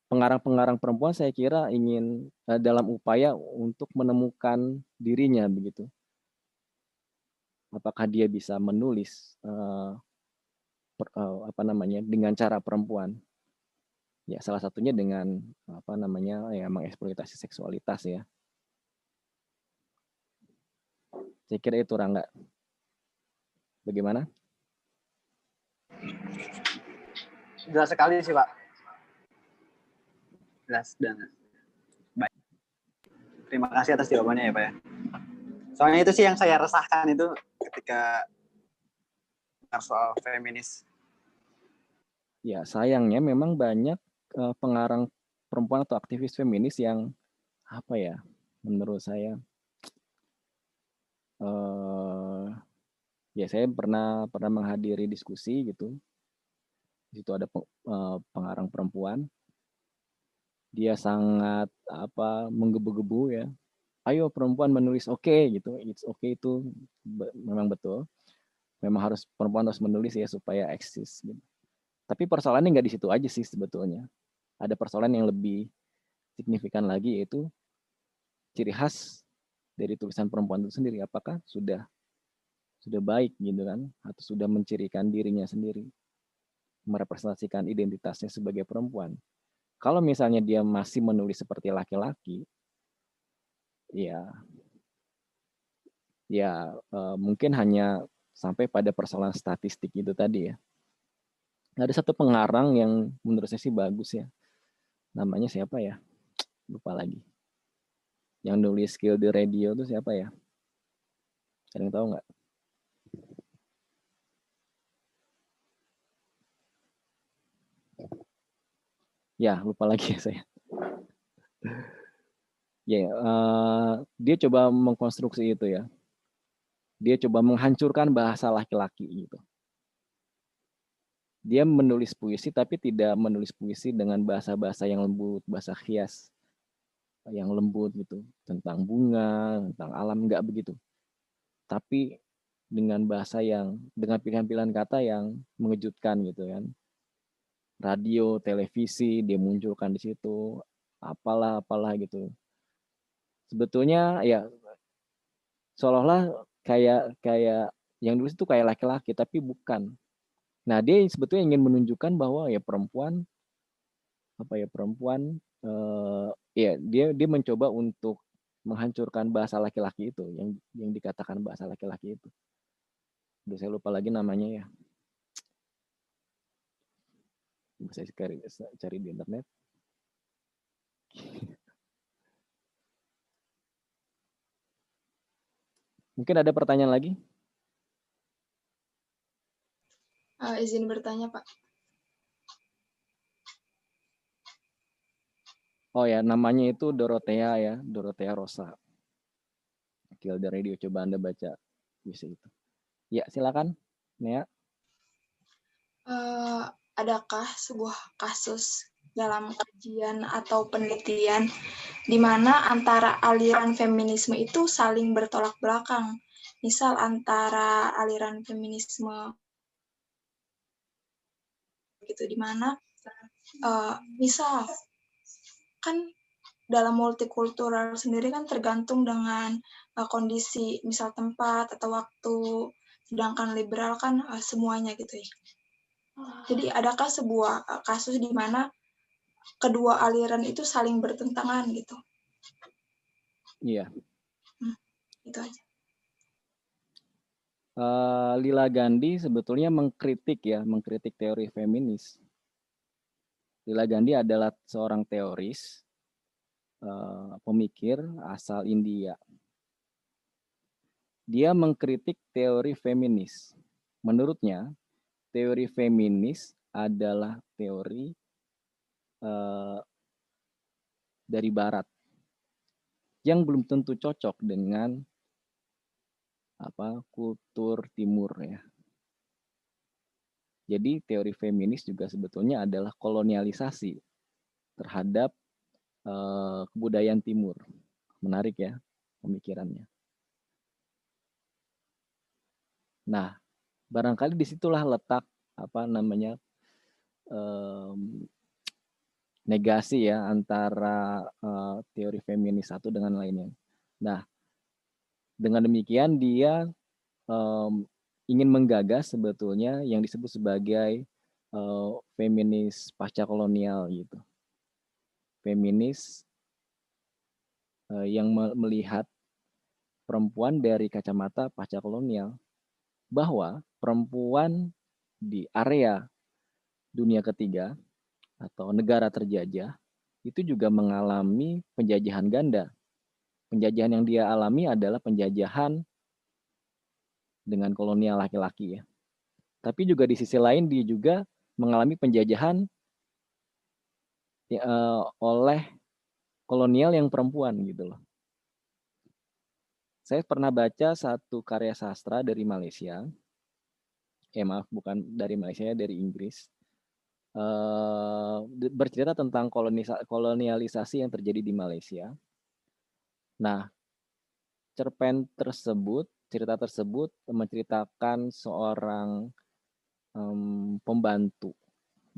pengarang-pengarang perempuan saya kira ingin dalam upaya untuk menemukan dirinya begitu. Apakah dia bisa menulis dengan cara perempuan? Ya salah satunya dengan ya mengeksploitasi seksualitas ya. Saya kira itu, Rangga. Bagaimana? Jelas sekali sih, Pak. Jelas dan baik. Terima kasih atas jawabannya ya, Pak ya. Soalnya itu sih yang saya resahkan itu ketika soal feminis. Ya, sayangnya memang banyak pengarang perempuan atau aktivis feminis yang menurut saya ya saya pernah menghadiri diskusi gitu. Di situ ada pengarang perempuan. Dia sangat menggebu-gebu ya. Ayo perempuan menulis, oke gitu. It's okay itu memang betul. Memang perempuan harus menulis ya supaya eksis gitu. Tapi persoalannya nggak di situ aja sih sebetulnya. Ada persoalan yang lebih signifikan lagi, yaitu ciri khas dari tulisan perempuan itu sendiri. Apakah sudah baik gitu kan, atau sudah mencirikan dirinya sendiri, merepresentasikan identitasnya sebagai perempuan. Kalau misalnya dia masih menulis seperti laki-laki, ya mungkin hanya sampai pada persoalan statistik itu tadi ya. Ada satu pengarang yang menurut saya sih bagus ya. Namanya siapa ya? Lupa lagi. Yang nulis Kill the Radio itu siapa ya? Ada yang tahu nggak? Ya, lupa lagi saya. Ya, dia coba mengkonstruksi itu ya. Dia coba menghancurkan bahasa laki-laki gitu. Dia menulis puisi tapi tidak menulis puisi dengan bahasa-bahasa yang lembut, bahasa khias yang lembut gitu, tentang bunga, tentang alam, enggak begitu. Tapi dengan bahasa dengan pilihan-pilihan kata yang mengejutkan gitu kan. Radio, televisi, dia munculkan di situ, apalah gitu. Sebetulnya ya seolah-olah kayak yang nulis itu kayak laki-laki, tapi bukan. Nah, dia sebetulnya ingin menunjukkan bahwa ya perempuan dia mencoba untuk menghancurkan bahasa laki-laki itu, yang dikatakan bahasa laki-laki itu. Udah saya lupa lagi namanya ya. Bisa cari di internet. Mungkin ada pertanyaan lagi? Izin bertanya, Pak. Oh ya, namanya itu Dorothea ya, Dorothea Rosa. Kill the Radio, coba Anda baca bisa itu. Ya, silakan, Nea. Adakah sebuah kasus dalam kajian atau penelitian di mana antara aliran feminisme itu saling bertolak belakang? Misal antara aliran feminisme gitu, di mana misal kan dalam multikultural sendiri kan tergantung dengan kondisi misal tempat atau waktu, sedangkan liberal kan semuanya gitu ya. Jadi adakah sebuah kasus di mana kedua aliran itu saling bertentangan gitu? Iya. Itu aja. Lila Gandhi sebetulnya mengkritik teori feminis. Lila Gandhi adalah seorang teoris, pemikir asal India. Dia mengkritik teori feminis. Menurutnya, teori feminis adalah teori dari Barat yang belum tentu cocok dengan kultur Timur ya. Jadi teori feminis juga sebetulnya adalah kolonialisasi terhadap kebudayaan Timur. Menarik ya pemikirannya. Nah, barangkali disitulah letak negasi ya antara teori feminis satu dengan lainnya. Nah, dengan demikian dia ingin menggagas sebetulnya yang disebut sebagai feminis pasca kolonial gitu. Feminis yang melihat perempuan dari kacamata pasca kolonial, bahwa perempuan di area dunia ketiga atau negara terjajah itu juga mengalami penjajahan ganda. Penjajahan yang dia alami adalah penjajahan dengan kolonial laki-laki ya. Tapi juga di sisi lain dia juga mengalami penjajahan oleh kolonial yang perempuan gitu loh. Saya pernah baca satu karya sastra dari Malaysia. Maaf, bukan dari Malaysia, dari Inggris. Bercerita tentang kolonialisasi yang terjadi di Malaysia. Nah, cerita tersebut menceritakan seorang pembantu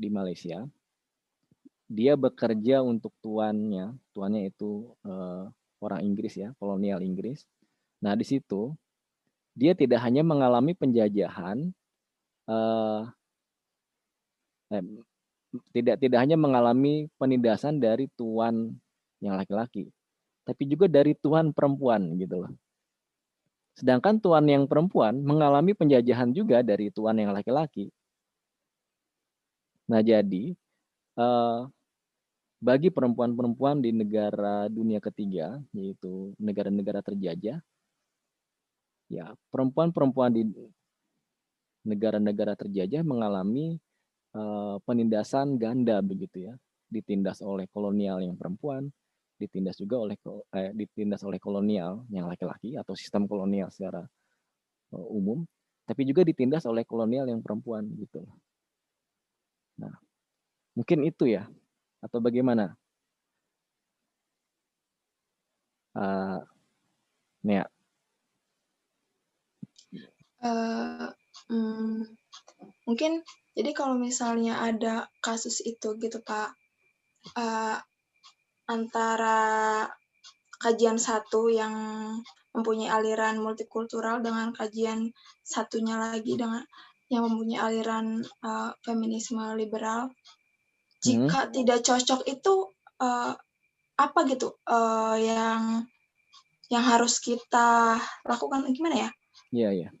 di Malaysia. Dia bekerja untuk tuannya itu orang Inggris ya, kolonial Inggris. Nah, di situ dia tidak hanya mengalami penjajahan, tidak hanya mengalami penindasan dari tuan yang laki-laki, tapi juga dari tuan perempuan gitu loh. Sedangkan tuan yang perempuan mengalami penjajahan juga dari tuan yang laki-laki. Nah, jadi bagi perempuan-perempuan di negara dunia ketiga, yaitu negara-negara terjajah, ya perempuan-perempuan di negara-negara terjajah mengalami penindasan ganda begitu ya, ditindas oleh kolonial yang perempuan, ditindas oleh kolonial yang laki-laki atau sistem kolonial secara umum, tapi juga ditindas oleh kolonial yang perempuan gitu. Nah, mungkin itu ya, atau bagaimana? Nia. Mungkin jadi kalau misalnya ada kasus itu gitu Pak, antara kajian satu yang mempunyai aliran multikultural dengan kajian satunya lagi dengan yang mempunyai aliran feminisme liberal, jika tidak cocok itu apa gitu yang harus kita lakukan, gimana ya? Iya.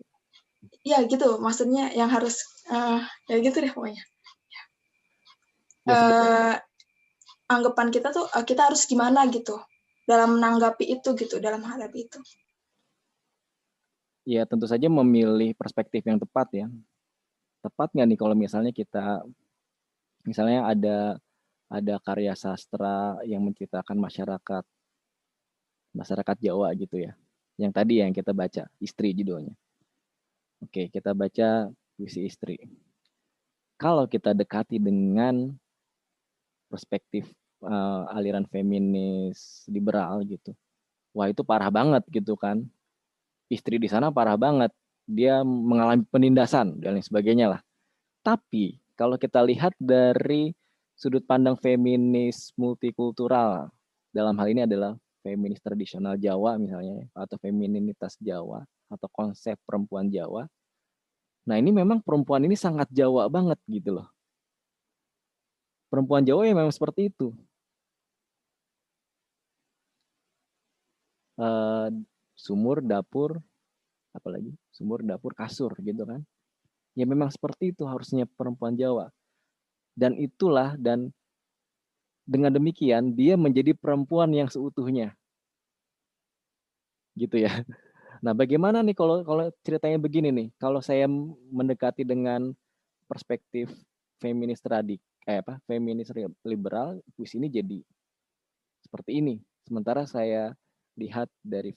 Ya gitu, maksudnya yang harus ya gitu deh pokoknya. Anggapan kita tuh kita harus gimana gitu dalam menanggapi itu gitu, dalam menghadapi itu. Ya tentu saja memilih perspektif yang tepat ya. Tepat nggak nih kalau misalnya ada karya sastra yang menceritakan masyarakat Jawa gitu ya. Yang tadi yang kita baca, Istri judulnya. Oke, kita baca puisi Istri. Kalau kita dekati dengan perspektif aliran feminis liberal gitu, wah itu parah banget gitu kan. Istri di sana parah banget, dia mengalami penindasan dan lain sebagainya lah. Tapi kalau kita lihat dari sudut pandang feminis multikultural, dalam hal ini adalah feminis tradisional Jawa misalnya, atau femininitas Jawa, atau konsep perempuan Jawa. Nah ini memang perempuan ini sangat Jawa banget gitu loh. Perempuan Jawa yang memang seperti itu. Sumur, dapur, apalagi sumur, dapur, kasur gitu kan. Ya memang seperti itu harusnya perempuan Jawa. Dan dengan demikian dia menjadi perempuan yang seutuhnya. Gitu ya. Nah, bagaimana nih kalau ceritanya begini nih? Kalau saya mendekati dengan perspektif feminis feminis liberal, puisi ini jadi seperti ini. Sementara saya lihat dari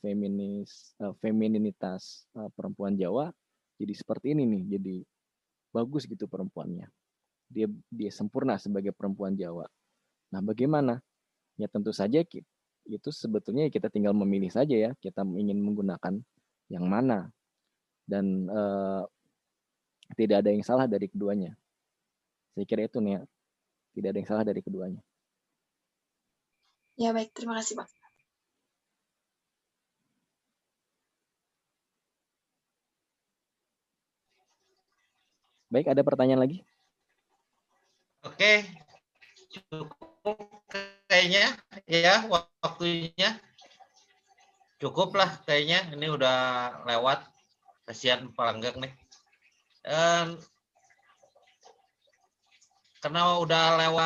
femininitas perempuan Jawa jadi seperti ini nih, jadi bagus gitu perempuannya. Dia sempurna sebagai perempuan Jawa. Nah, bagaimana? Ya tentu saja itu sebetulnya kita tinggal memilih saja ya, kita ingin menggunakan yang mana. Dan tidak ada yang salah dari keduanya. Saya kira itu nih ya. Tidak ada yang salah dari keduanya. Ya baik, terima kasih Pak. Baik, ada pertanyaan lagi? Oke, cukup kayaknya ya waktunya. Cukup lah kayaknya, ini udah lewat. Kasihan Palanggang nih. Karena udah lewat